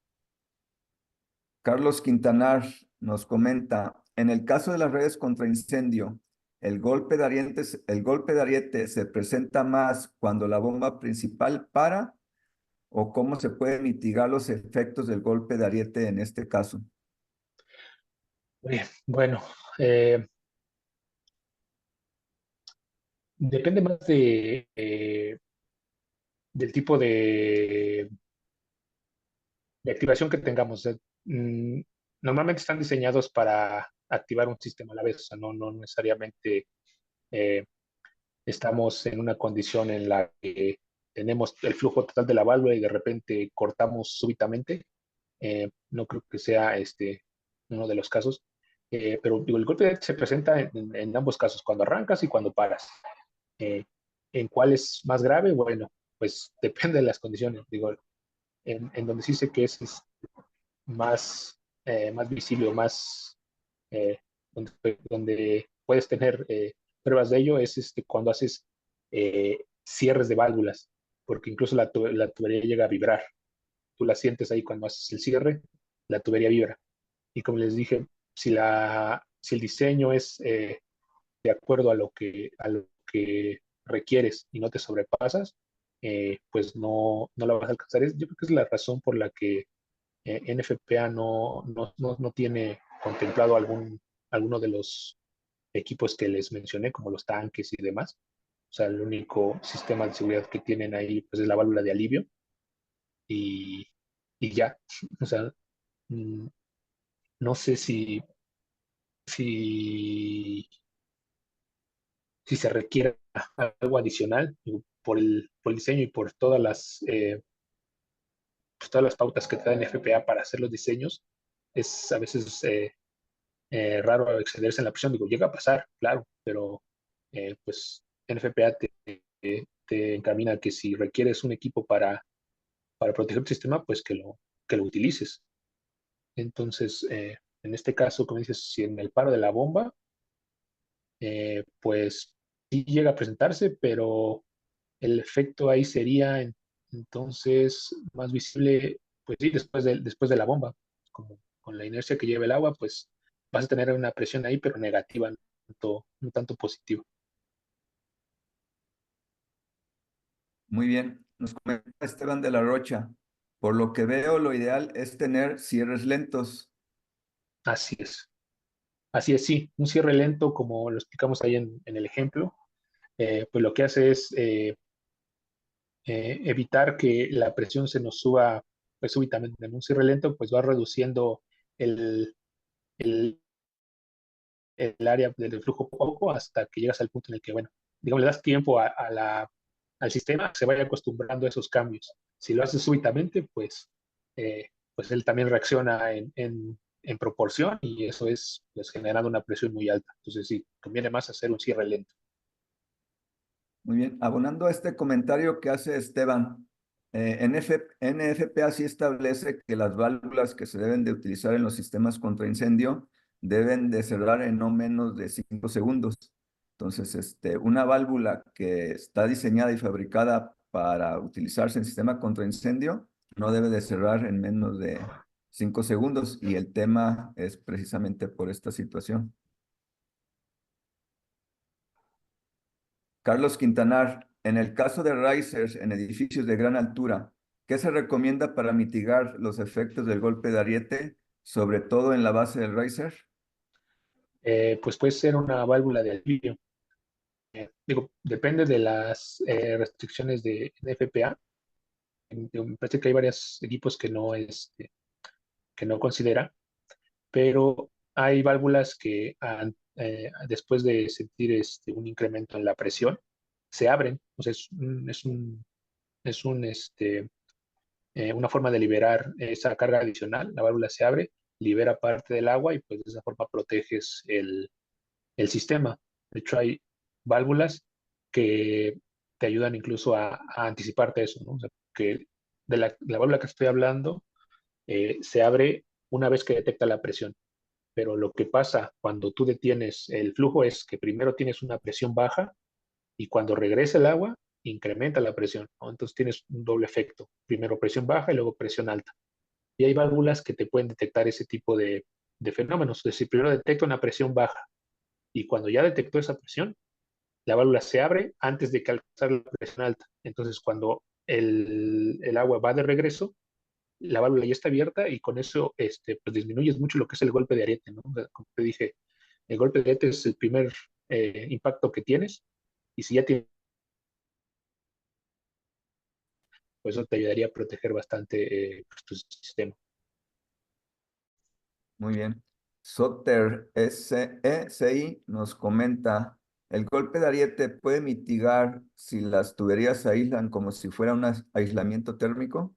Carlos Quintanar nos comenta, en el caso de las redes contra incendio, el golpe de ariete se presenta más cuando la bomba principal para o cómo se pueden mitigar los efectos del golpe de ariete en este caso. Bien, bueno, eh, depende más del tipo de activación que tengamos. Normalmente están diseñados para activar un sistema a la vez, o sea, no necesariamente eh, estamos en una condición en la que tenemos el flujo total de la válvula y de repente cortamos súbitamente. No creo que sea uno de los casos. Pero digo, el golpe se presenta en ambos casos, cuando arrancas y cuando paras. Eh, ¿En cuál es más grave? Bueno, pues depende de las condiciones. Digo, en donde sí sé que es más, más visible o más donde, donde puedes tener pruebas de ello es cuando haces cierres de válvulas, porque incluso la tubería llega a vibrar. Tú la sientes ahí cuando haces el cierre, la tubería vibra. Y como les dije, si el diseño es de acuerdo a lo que requieres y no te sobrepasas, pues no la vas a alcanzar. Yo creo que es la razón por la que NFPA no tiene contemplado alguno de los equipos que les mencioné, como los tanques y demás. O sea, el único sistema de seguridad que tienen ahí pues, es la válvula de alivio y, y ya. O sea, mm, no sé si, si se requiere algo adicional por el diseño y por todas las pautas que te da NFPA para hacer los diseños. Es a veces raro excederse en la presión. Digo, llega a pasar, claro, pero pues NFPA te encamina a que si requieres un equipo para proteger tu sistema, pues que lo utilices. Entonces, en este caso, como dices, si en el paro de la bomba, pues sí llega a presentarse, pero el efecto ahí sería entonces más visible, pues sí, después de la bomba. Como con la inercia que lleva el agua, pues vas a tener una presión ahí, pero negativa, no tanto positiva. Muy bien, nos comenta Esteban de la Rocha. Por lo que veo, lo ideal es tener cierres lentos. Así es. Así es, sí. Un cierre lento, como lo explicamos ahí en el ejemplo, pues lo que hace es evitar que la presión se nos suba pues, súbitamente. En un cierre lento, pues va reduciendo el, el, el área del flujo poco a poco hasta que llegas al punto en el que, bueno, digamos, le das tiempo al sistema que se vaya acostumbrando a esos cambios. Si lo haces súbitamente, pues él también reacciona en proporción y eso es pues, generando una presión muy alta. Entonces, sí, conviene más hacer un cierre lento. Muy bien, abonando a este comentario que hace Esteban, NFPA sí establece que las válvulas que se deben de utilizar en los sistemas contra incendio deben de cerrar en no menos de 5 segundos. Entonces, una válvula que está diseñada y fabricada para utilizarse en sistema contra incendio no debe de cerrar en menos de 5 segundos y el tema es precisamente por esta situación. Carlos Quintanar, en el caso de risers en edificios de gran altura, ¿qué se recomienda para mitigar los efectos del golpe de ariete, sobre todo en la base del riser? Pues puede ser una válvula de alivio. Digo, depende de las restricciones de FPA. Me parece que hay varios equipos que no considera, pero hay válvulas que después de sentir un incremento en la presión, se abren. O sea, una forma de liberar esa carga adicional. La válvula se abre, libera parte del agua y pues de esa forma proteges el sistema. De hecho, hay válvulas que te ayudan incluso a anticiparte eso, ¿no? O sea, que de la válvula que estoy hablando se abre una vez que detecta la presión. Pero lo que pasa cuando tú detienes el flujo es que primero tienes una presión baja y cuando regresa el agua, incrementa la presión, ¿no? Entonces tienes un doble efecto. Primero presión baja y luego presión alta. Y hay válvulas que te pueden detectar ese tipo de fenómenos. Es decir, primero detecta una presión baja y cuando ya detectó esa presión, la válvula se abre antes de que alcanzar la presión alta. Entonces, cuando el agua va de regreso, la válvula ya está abierta y con eso pues disminuyes mucho lo que es el golpe de ariete, ¿no? O sea, como te dije, el golpe de ariete es el primer impacto que tienes y si ya tienes, pues eso te ayudaría a proteger bastante pues, tu sistema. Muy bien. Soter SECI nos comenta, ¿el golpe de ariete puede mitigar si las tuberías se aíslan como si fuera un aislamiento térmico?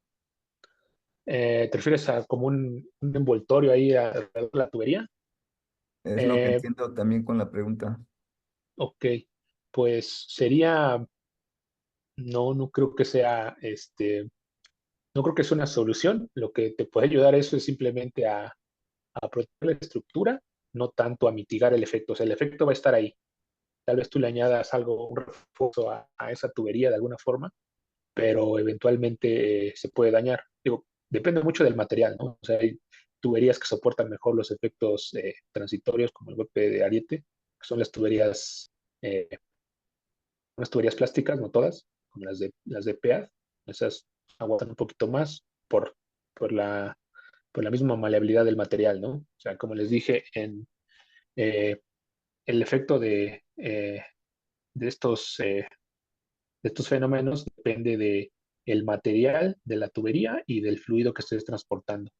¿Te refieres a como un envoltorio ahí alrededor de la tubería? Es lo que Eh, entiendo también con la pregunta. ok, pues sería, no creo que sea, no creo que sea una solución. Lo que te puede ayudar eso es simplemente a proteger la estructura, no tanto a mitigar el efecto. O sea, el efecto va a estar ahí. Tal vez tú le añadas algo, un refuerzo a esa tubería de alguna forma, pero eventualmente se puede dañar. Digo, depende mucho del material, ¿no? O sea, hay tuberías que soportan mejor los efectos transitorios, como el golpe de ariete, que son eh, unas tuberías plásticas, no todas, como las de PEAD. Esas aguantan un poquito más por la, por la misma maleabilidad del material, ¿no? O sea, como les dije, eh, el efecto de estos fenómenos depende de el material de la tubería y del fluido que estés transportando.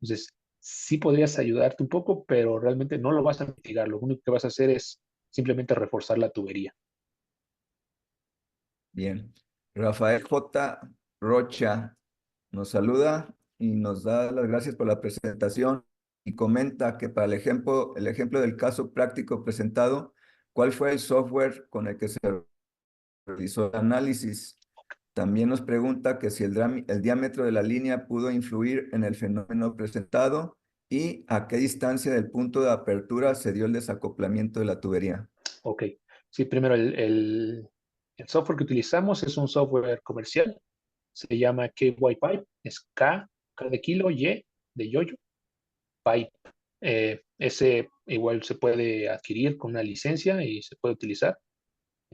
Entonces, sí podrías ayudarte un poco, pero realmente no lo vas a mitigar. Lo único que vas a hacer es simplemente reforzar la tubería. Bien. Rafael J. Rocha nos saluda y nos da las gracias por la presentación y comenta que para el ejemplo del caso práctico presentado, ¿cuál fue el software con el que se realizó el análisis? También nos pregunta que si el diámetro de la línea pudo influir en el fenómeno presentado y a qué distancia del punto de apertura se dio el desacoplamiento de la tubería. Ok. Sí, primero el software que utilizamos es un software comercial. Se llama KY Pipe. Es K de kilo, Y de yoyo, Pipe. Ese igual se puede adquirir con una licencia y se puede utilizar.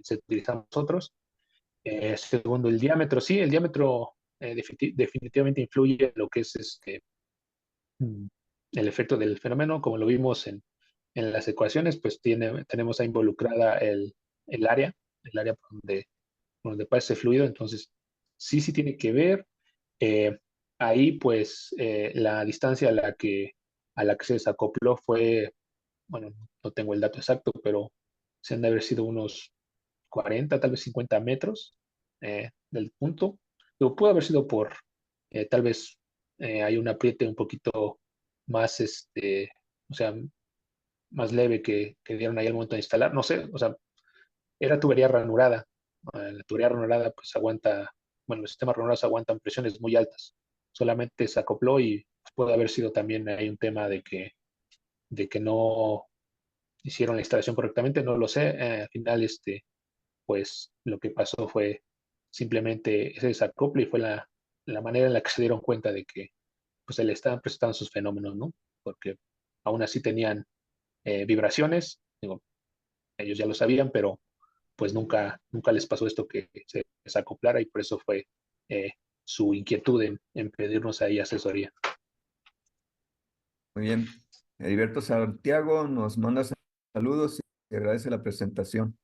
Se utilizamos nosotros. Segundo, el diámetro. Sí, el diámetro definitivamente influye en lo que es mm, el efecto del fenómeno. Como lo vimos en las ecuaciones, pues tenemos ahí involucrada el área, el área por donde pasa ese fluido. Entonces, sí tiene que ver. Eh, Ahí, pues, la distancia a la que se desacopló fue, bueno, no tengo el dato exacto, pero se han de haber sido unos 40, tal vez 50 metros del punto. Pudo haber sido tal vez hay un apriete un poquito más, o sea, más leve que dieron ahí al momento de instalar. No sé, o sea, era tubería ranurada. La tubería ranurada, pues aguanta, bueno, los sistemas ranurados aguantan presiones muy altas. Solamente se acopló y puede haber sido también hay un tema de que no hicieron la instalación correctamente, no lo sé. Al final, pues lo que pasó fue simplemente ese desacople y fue la manera en la que se dieron cuenta de que pues se le estaban presentando sus fenómenos, ¿no? Porque aún así tenían vibraciones, digo, ellos ya lo sabían, pero pues nunca les pasó esto que se desacoplara y por eso fue eh, su inquietud en pedirnos ahí asesoría. Muy bien. Heriberto Santiago nos manda saludos y agradece la presentación.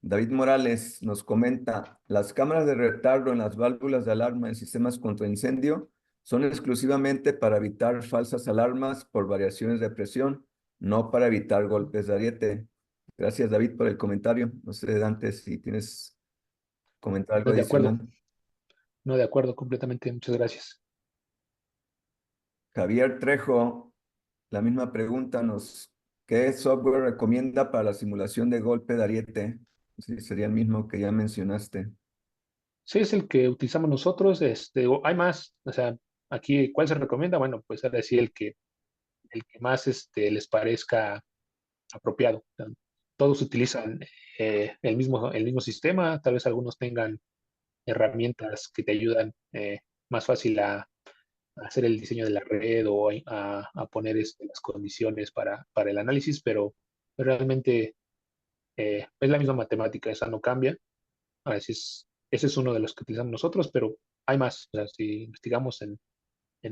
David Morales nos comenta, las cámaras de retardo en las válvulas de alarma en sistemas contra incendio son exclusivamente para evitar falsas alarmas por variaciones de presión, no para evitar golpes de ariete. Gracias, David, por el comentario. No sé, Dante, si tienes comentar algo No, de acuerdo, adicional. no, de acuerdo completamente. Muchas gracias. Javier Trejo, la misma pregunta, ¿qué software recomienda para la simulación de golpe de ariete? Sí, sería el mismo que ya mencionaste. Sí, es el que utilizamos nosotros. Hay más. O sea, aquí, ¿cuál se recomienda? Bueno, pues ahora sí el que más les parezca apropiado. O sea, todos utilizan el mismo sistema. Tal vez algunos tengan herramientas que te ayudan más fácil a hacer el diseño de la red o a poner las condiciones para el análisis, pero realmente es la misma matemática, esa no cambia. A veces, ese es uno de los que utilizamos nosotros, pero hay más. O sea, si investigamos en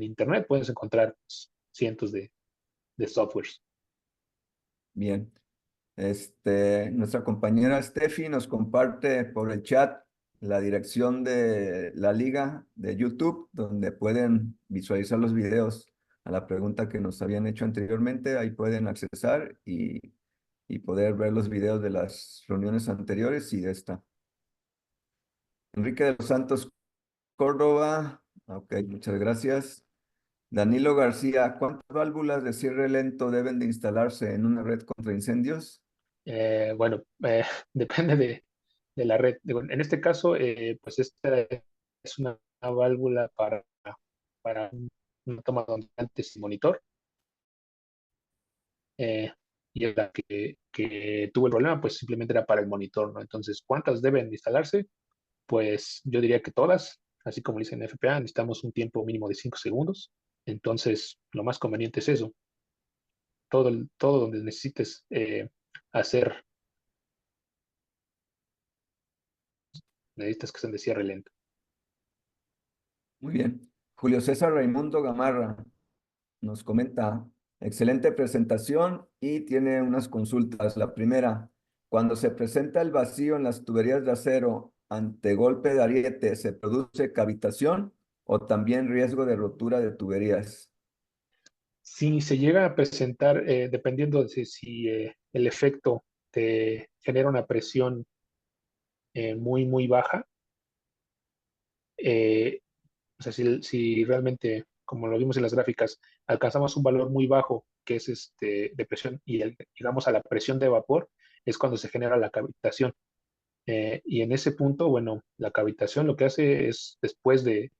Internet, puedes encontrar cientos de softwares. Bien. Nuestra compañera Steffi nos comparte por el chat la dirección de la liga de YouTube, donde pueden visualizar los videos a la pregunta que nos habían hecho anteriormente. Ahí pueden accesar y poder ver los videos de las reuniones anteriores y de esta. Enrique de los Santos Córdoba. Ok, muchas gracias. Danilo García, ¿cuántas válvulas de cierre lento deben de instalarse en una red contra incendios? Bueno, depende de la red. Digo, en este caso, pues esta es una válvula para una toma de ondantes y monitor. eh, y es la que tuvo el problema, pues simplemente era para el monitor, ¿no? Entonces, ¿cuántas deben instalarse? Pues yo diría que todas, así como dice en FPA, necesitamos un tiempo mínimo de 5 segundos. Entonces, lo más conveniente es eso. Todo donde necesites hacer, necesitas que sean de cierre lento. Muy bien. Julio César Raimundo Gamarra nos comenta, excelente presentación y tiene unas consultas. La primera, cuando se presenta el vacío en las tuberías de acero ante golpe de ariete, ¿se produce cavitación o también riesgo de rotura de tuberías? Si se llega a presentar, dependiendo de si el efecto te genera una presión muy baja, eh, o sea, si realmente, como lo vimos en las gráficas, alcanzamos un valor muy bajo, que es de presión, y llegamos a la presión de vapor, es cuando se genera la cavitación. Y en ese punto, bueno, la cavitación lo que hace es, después de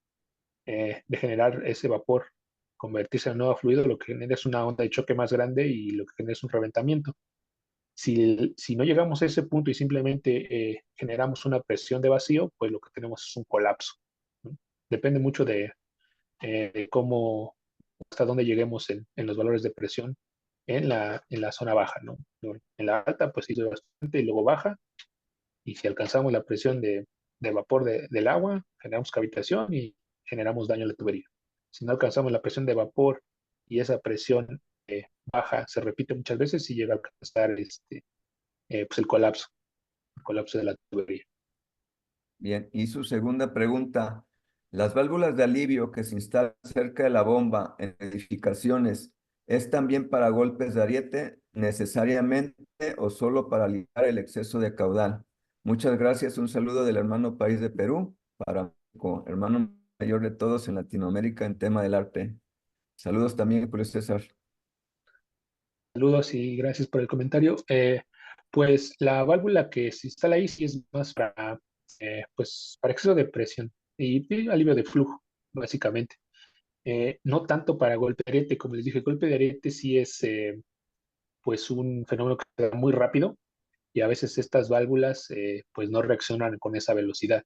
generar ese vapor, convertirse en nuevo fluido, lo que genera es una onda de choque más grande y lo que genera es un reventamiento. Si no llegamos a ese punto y simplemente generamos una presión de vacío, pues lo que tenemos es un colapso, ¿no? Depende mucho de cómo, hasta dónde lleguemos en los valores de presión en la zona baja, ¿no? En la alta, pues sí, sube bastante y luego baja. Y si alcanzamos la presión de vapor del agua, generamos cavitación y generamos daño a la tubería. Si no alcanzamos la presión de vapor y esa presión baja se repite muchas veces y llega a alcanzar pues el colapso de la tubería. Bien, y su segunda pregunta, ¿las válvulas de alivio que se instalan cerca de la bomba en edificaciones es también para golpes de ariete necesariamente o solo para aliviar el exceso de caudal? Muchas gracias, un saludo del hermano país de Perú para México, hermano mayor de todos en Latinoamérica en tema del arte. Saludos también, Julio César. Saludos y gracias por el comentario. Pues la válvula que se instala ahí sí es más pues, para exceso de presión y alivio de flujo, básicamente. No tanto para golpe de ariete, como les dije, golpe de ariete sí es pues un fenómeno que se da muy rápido y a veces estas válvulas pues no reaccionan con esa velocidad.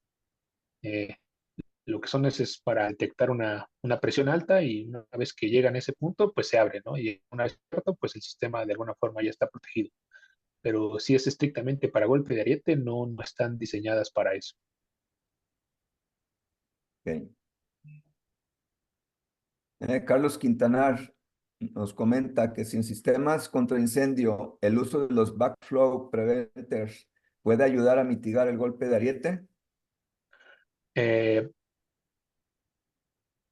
Eh, lo que son es para detectar una presión alta y una vez que llegan a ese punto pues se abre, ¿no? Y una vez abierto pues el sistema de alguna forma ya está protegido. Pero si es estrictamente para golpe de ariete, no están diseñadas para eso. Ok. Carlos Quintanar nos comenta que sin sistemas contra incendio, el uso de los backflow preventers puede ayudar a mitigar el golpe de ariete. Eh,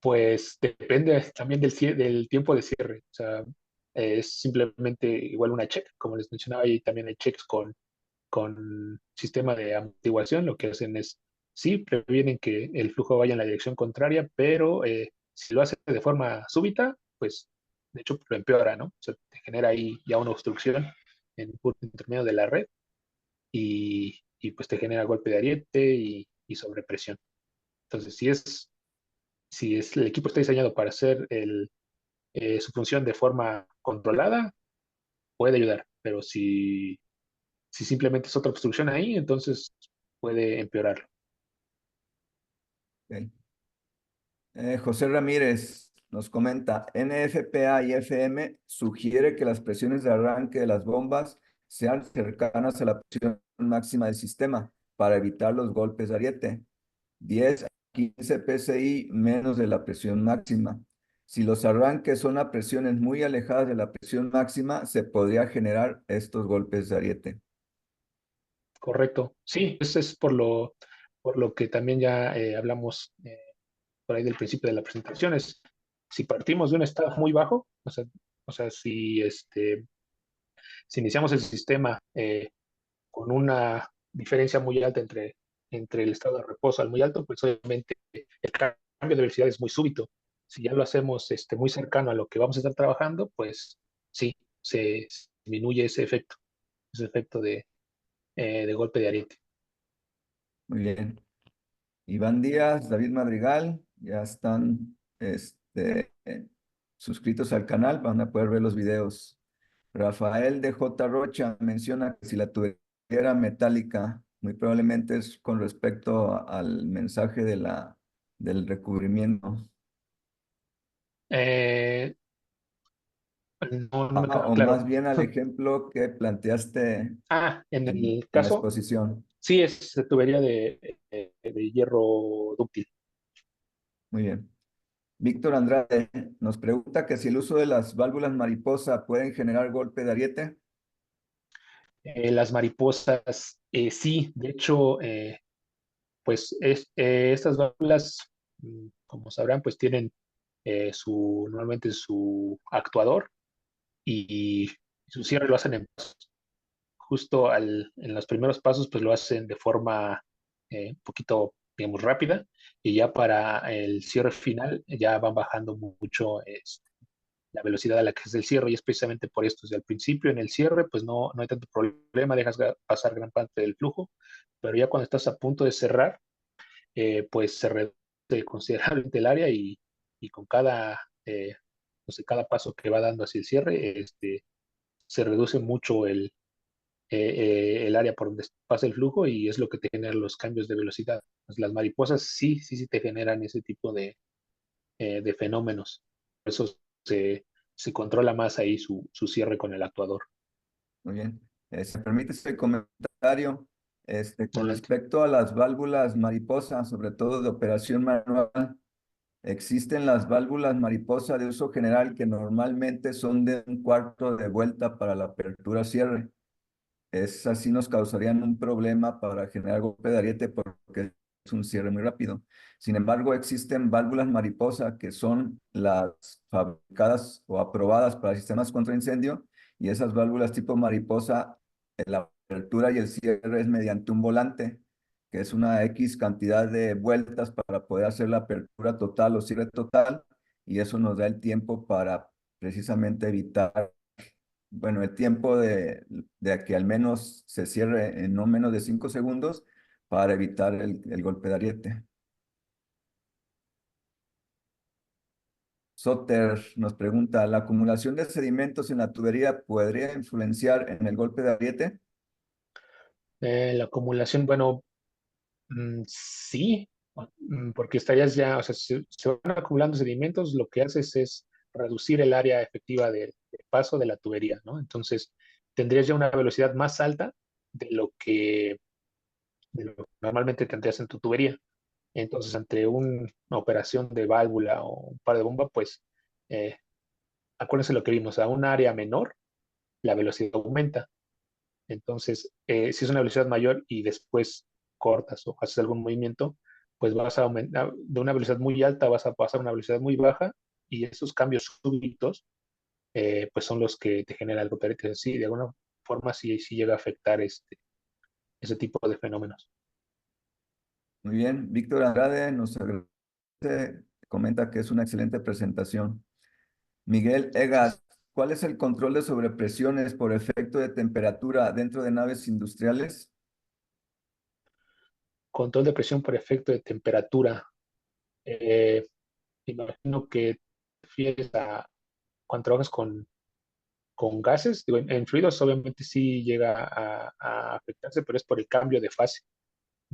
pues depende también del tiempo de cierre. O sea, es simplemente igual una check, como les mencionaba, y también hay checks con sistema de amortiguación. Lo que hacen es, sí, previenen que el flujo vaya en la dirección contraria, pero si lo hace de forma súbita, pues de hecho lo empeora, ¿no? O sea, te genera ahí ya una obstrucción en el punto intermedio de la red y pues te genera golpe de ariete y sobrepresión. Entonces, si el equipo está diseñado para hacer su función de forma controlada, puede ayudar, pero si simplemente es otra obstrucción ahí, entonces puede empeorarlo. Ok. José Ramírez nos comenta, NFPA y FM sugiere que las presiones de arranque de las bombas sean cercanas a la presión máxima del sistema para evitar los golpes de ariete. 10 a 15 PSI menos de la presión máxima. Si los arranques son a presiones muy alejadas de la presión máxima, se podría generar estos golpes de ariete. Correcto. Sí, eso es por lo que también ya hablamos por ahí del principio de la presentación. Si partimos de un estado muy bajo, o sea, si iniciamos el sistema con una diferencia muy alta entre el estado de reposo al muy alto, pues obviamente el cambio de velocidad es muy súbito. Si ya lo hacemos muy cercano a lo que vamos a estar trabajando, pues sí, se disminuye ese efecto de golpe de ariete. Muy bien. Iván Díaz, David Madrigal, ya están suscritos al canal, van a poder ver los videos. Rafael de J. Rocha menciona que si la tubería era metálica, muy probablemente es con respecto al mensaje del recubrimiento. Eh, no me queda O más claro. bien al ejemplo que planteaste En en el la caso, exposición. sí es tubería de hierro dúctil. Muy bien. Víctor Andrade nos pregunta que si el uso de las válvulas mariposa pueden generar golpe de ariete. Las mariposas, sí, de hecho, pues estas válvulas, como sabrán, pues tienen normalmente su actuador y su cierre lo hacen en pasos. Justo en los primeros pasos, pues lo hacen de forma un poquito, digamos, rápida, y ya para el cierre final ya van bajando mucho la velocidad a la que es el cierre, y es precisamente por esto. Desde el principio, en el cierre, pues no hay tanto problema, dejas pasar gran parte del flujo, pero ya cuando estás a punto de cerrar, pues se reduce considerablemente el área y con no sé, cada paso que va dando hacia el cierre, se reduce mucho el área por donde pasa el flujo y es lo que te genera los cambios de velocidad. Pues las mariposas sí te generan ese tipo de fenómenos. Por eso se controla más ahí su cierre con el actuador. Muy bien. Si me permite ese comentario, con Adelante. respecto a las válvulas mariposa, sobre todo de operación manual, existen las válvulas mariposa de uso general que normalmente son de un cuarto de vuelta para la apertura-cierre. Es así nos causarían un problema para generar golpe de ariete porque es un cierre muy rápido. Sin embargo, existen válvulas mariposa que son las fabricadas o aprobadas para sistemas contra incendio y esas válvulas tipo mariposa, la apertura y el cierre es mediante un volante, que es una X cantidad de vueltas para poder hacer la apertura total o cierre total y eso nos da el tiempo para precisamente evitar bueno, el tiempo de que al menos se cierre en no menos de 5 segundos para evitar el golpe de ariete. Soter nos pregunta, ¿la acumulación de sedimentos en la tubería podría influenciar en el golpe de ariete? La acumulación, bueno, sí, porque estarías ya, o sea, se van acumulando sedimentos, lo que haces es reducir el área efectiva de paso de la tubería, ¿no? Entonces, tendrías ya una velocidad más alta de lo que normalmente tendrías en tu tubería. Entonces, ante una operación de válvula o un par de bomba, pues eh, acuérdense lo que vimos, a un área menor, la velocidad aumenta. Entonces, si es una velocidad mayor y después cortas o haces algún movimiento, pues vas a aumentar de una velocidad muy alta, vas a pasar a una velocidad muy baja y esos cambios súbitos pues son los que te generan algo, pero que sí, de alguna forma sí llega a afectar ese tipo de fenómenos. Muy bien, Víctor Andrade nos agradece, comenta que es una excelente presentación. Miguel Egas, ¿cuál es el control de sobrepresiones por efecto de temperatura dentro de naves industriales? Control de presión por efecto de temperatura. Eh, Imagino que te refieres a cuando trabajas con gases. Digo, en fluidos obviamente sí llega a afectarse, pero es por el cambio de fase,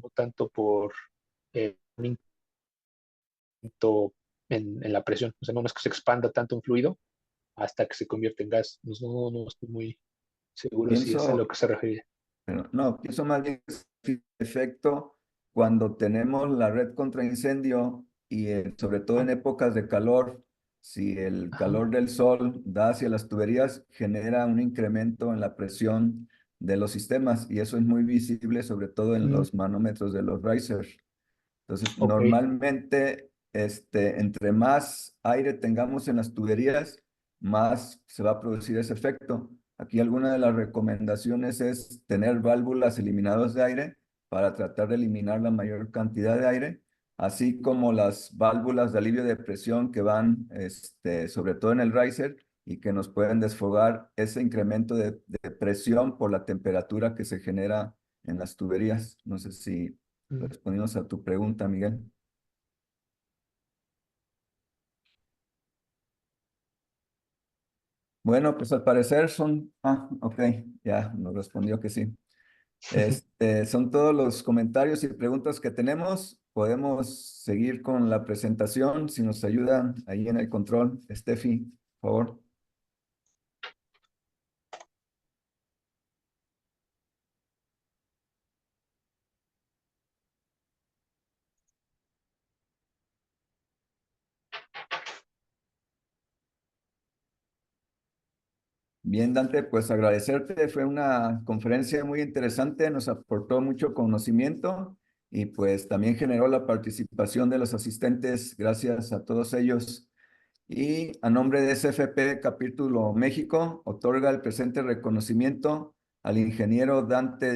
no tanto por un incremento en la presión. O sea, no es que se expanda tanto un fluido hasta que se convierte en gas. No estoy muy seguro si es a lo Pienso, que se refiere. pero no, pienso más bien que es el efecto cuando tenemos la red contra incendio y sobre todo en épocas de calor, si el Ajá. calor del sol da hacia las tuberías, genera un incremento en la presión de los sistemas y eso es muy visible sobre todo en Mm, los manómetros de los risers. Entonces, ok. normalmente, entre más aire tengamos en las tuberías, más se va a producir ese efecto. Aquí alguna de las recomendaciones es tener válvulas eliminadoras de aire para tratar de eliminar la mayor cantidad de aire, así como las válvulas de alivio de presión que van, sobre todo en el riser y que nos pueden desfogar ese incremento de presión por la temperatura que se genera en las tuberías. No sé si Mm. respondimos a tu pregunta, Miguel. Bueno, pues al parecer son... Ah, ok, ya nos respondió que sí. Son todos los comentarios y preguntas que tenemos. Podemos seguir con la presentación si nos ayudan ahí en el control. Steffi, por favor. Bien, Dante, pues agradecerte. Fue una conferencia muy interesante, nos aportó mucho conocimiento y pues también generó la participación de los asistentes. Gracias a todos ellos. Y a nombre de SFP Capítulo México, otorga el presente reconocimiento al ingeniero Dante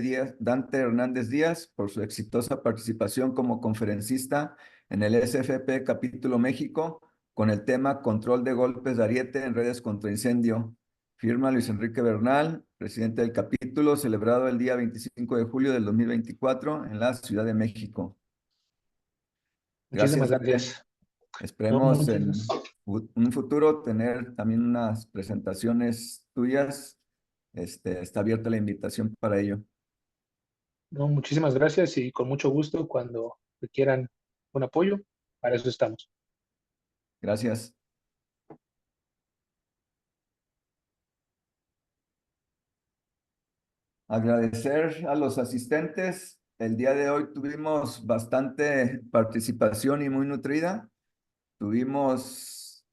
Hernández Díaz por su exitosa participación como conferencista en el SFP Capítulo México con el tema Control de golpes de ariete en redes contra incendio. Firma Luis Enrique Bernal, presidente del capítulo, celebrado el día 25 de julio del 2024 en la Ciudad de México. Gracias, Muchísimas Dante. gracias. No, Esperemos en un futuro tener también unas presentaciones tuyas. Está abierta la invitación para ello. no, muchísimas gracias y con mucho gusto cuando requieran un apoyo, para eso estamos. Gracias. Agradecer a los asistentes. El día de hoy tuvimos bastante participación y muy nutrida. Tuvimos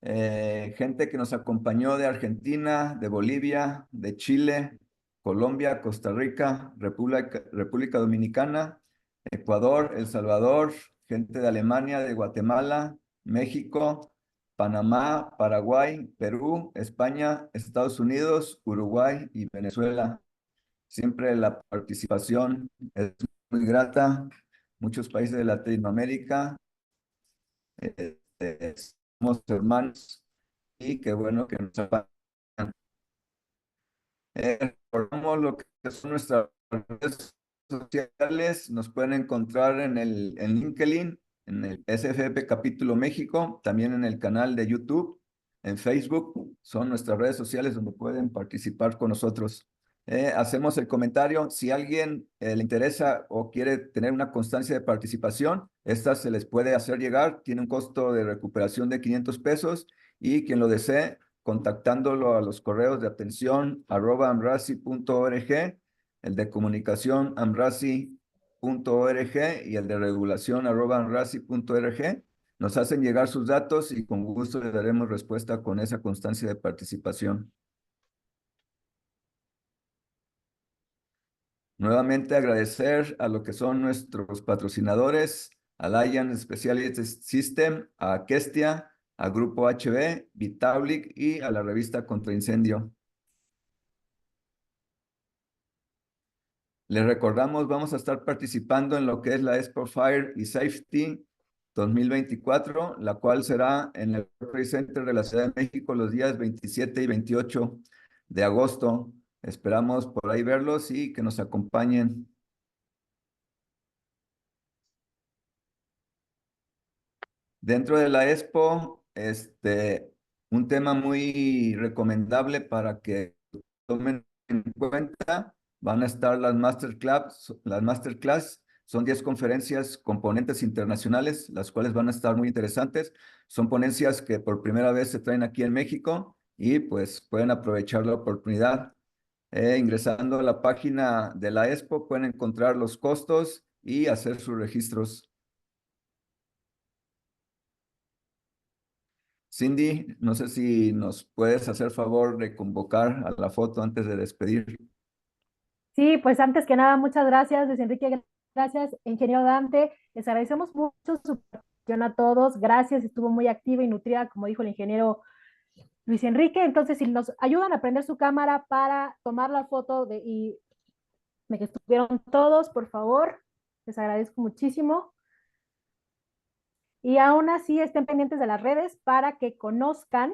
gente que nos acompañó de Argentina, de Bolivia, de Chile, Colombia, Costa Rica, República Dominicana, Ecuador, El Salvador, gente de Alemania, de Guatemala, México, Panamá, Paraguay, Perú, España, Estados Unidos, Uruguay y Venezuela. Siempre la participación es muy grata. Muchos países de Latinoamérica, somos hermanos y qué bueno que nos acompañan. Recordamos lo que son nuestras redes sociales. Nos pueden encontrar en LinkedIn, en el SFP Capítulo México, también en el canal de YouTube, en Facebook. Son nuestras redes sociales donde pueden participar con nosotros. Hacemos el comentario. Si a alguien le interesa o quiere tener una constancia de participación, esta se les puede hacer llegar. Tiene un costo de recuperación de 500 pesos y quien lo desee contactándolo a los correos de atención @amrasi.org, el de comunicación amrasi.org y el de regulación @amrasi.org. Nos hacen llegar sus datos y con gusto le daremos respuesta con esa constancia de participación. Nuevamente agradecer a lo que son nuestros patrocinadores, a Lion Specialist System, a Kestia, a Grupo HB, Vitaulic y a la revista Contra Incendio. Les recordamos, vamos a estar participando en lo que es la Expo Fire y Safety 2024, la cual será en el Trade Center de la Ciudad de México los días 27 y 28 de agosto. Esperamos por ahí verlos y que nos acompañen. Dentro de la Expo, un tema muy recomendable para que tomen en cuenta, van a estar las masterclass. Las masterclass son 10 conferencias con ponentes internacionales, las cuales van a estar muy interesantes. Son ponencias que por primera vez se traen aquí en México y pues pueden aprovechar la oportunidad. Ingresando a la página de la Expo pueden encontrar los costos y hacer sus registros. Cindy, no sé si nos puedes hacer favor de convocar a la foto antes de despedir. Sí, pues antes que nada, muchas gracias, Luis Enrique, gracias, ingeniero Dante. Les agradecemos mucho su participación a todos. Gracias, estuvo muy activa y nutrida, como dijo el ingeniero Luis Enrique. Entonces, si nos ayudan a prender su cámara para tomar la foto de que estuvieron todos, por favor, les agradezco muchísimo. Y aún así estén pendientes de las redes para que conozcan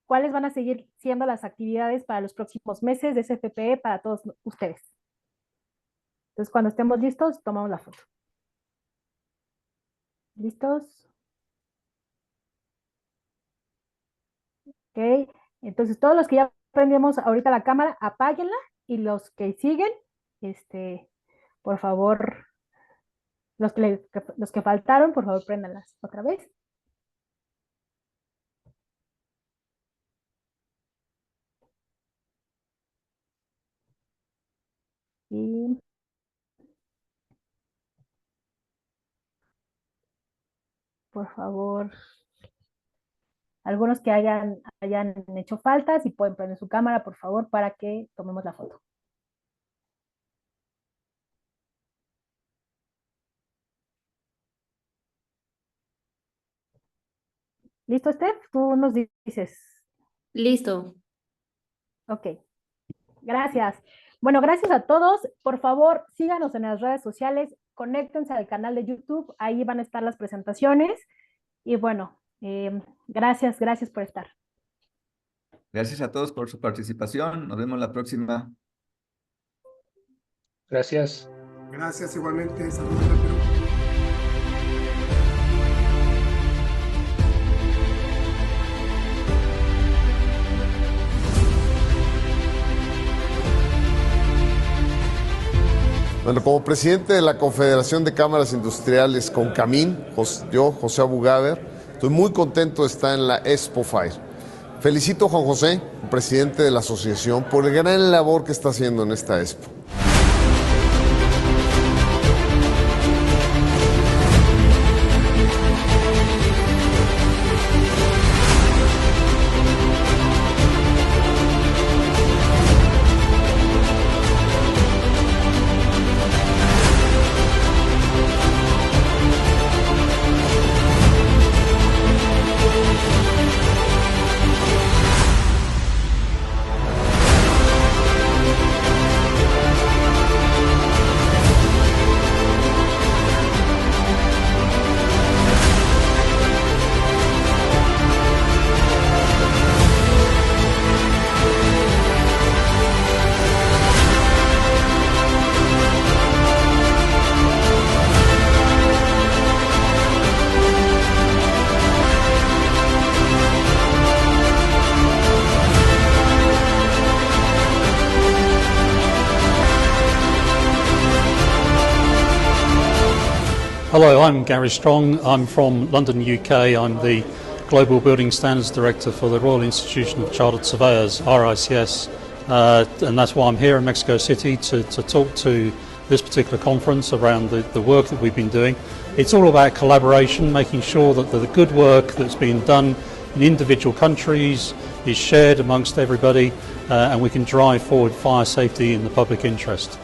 cuáles van a seguir siendo las actividades para los próximos meses de CFPE para todos ustedes. Entonces, cuando estemos listos, tomamos la foto. ¿Listos? Ok. Entonces, todos los que ya prendimos ahorita la cámara, apáguenla, y los que siguen, por favor, los que faltaron, por favor, préndanlas otra vez. Y por favor, algunos que hayan hecho faltas y pueden prender su cámara, por favor, para que tomemos la foto. ¿Listo, Steph? Tú nos dices. Listo. Ok. Gracias. Bueno, gracias a todos. Por favor, síganos en las redes sociales, conéctense al canal de YouTube, ahí van a estar las presentaciones. Y bueno, gracias por estar. Gracias a todos por su participación. Nos vemos la próxima. Gracias. Gracias igualmente. Saludos de Perú. Bueno, como presidente de la Confederación de Cámaras Industriales CONCAMIN, yo, José Abugaber, estoy muy contento de estar en la Expo Fire. Felicito a Juan José, presidente de la asociación, por el gran labor que está haciendo en esta Expo. Hello, I'm Gary Strong. I'm from London, UK. I'm the Global Building Standards Director for the Royal Institution of Chartered Surveyors, RICS, and that's why I'm here in Mexico City to talk to this particular conference around the work that we've been doing. It's all about collaboration, making sure that the good work that's been done in individual countries is shared amongst everybody, and we can drive forward fire safety in the public interest.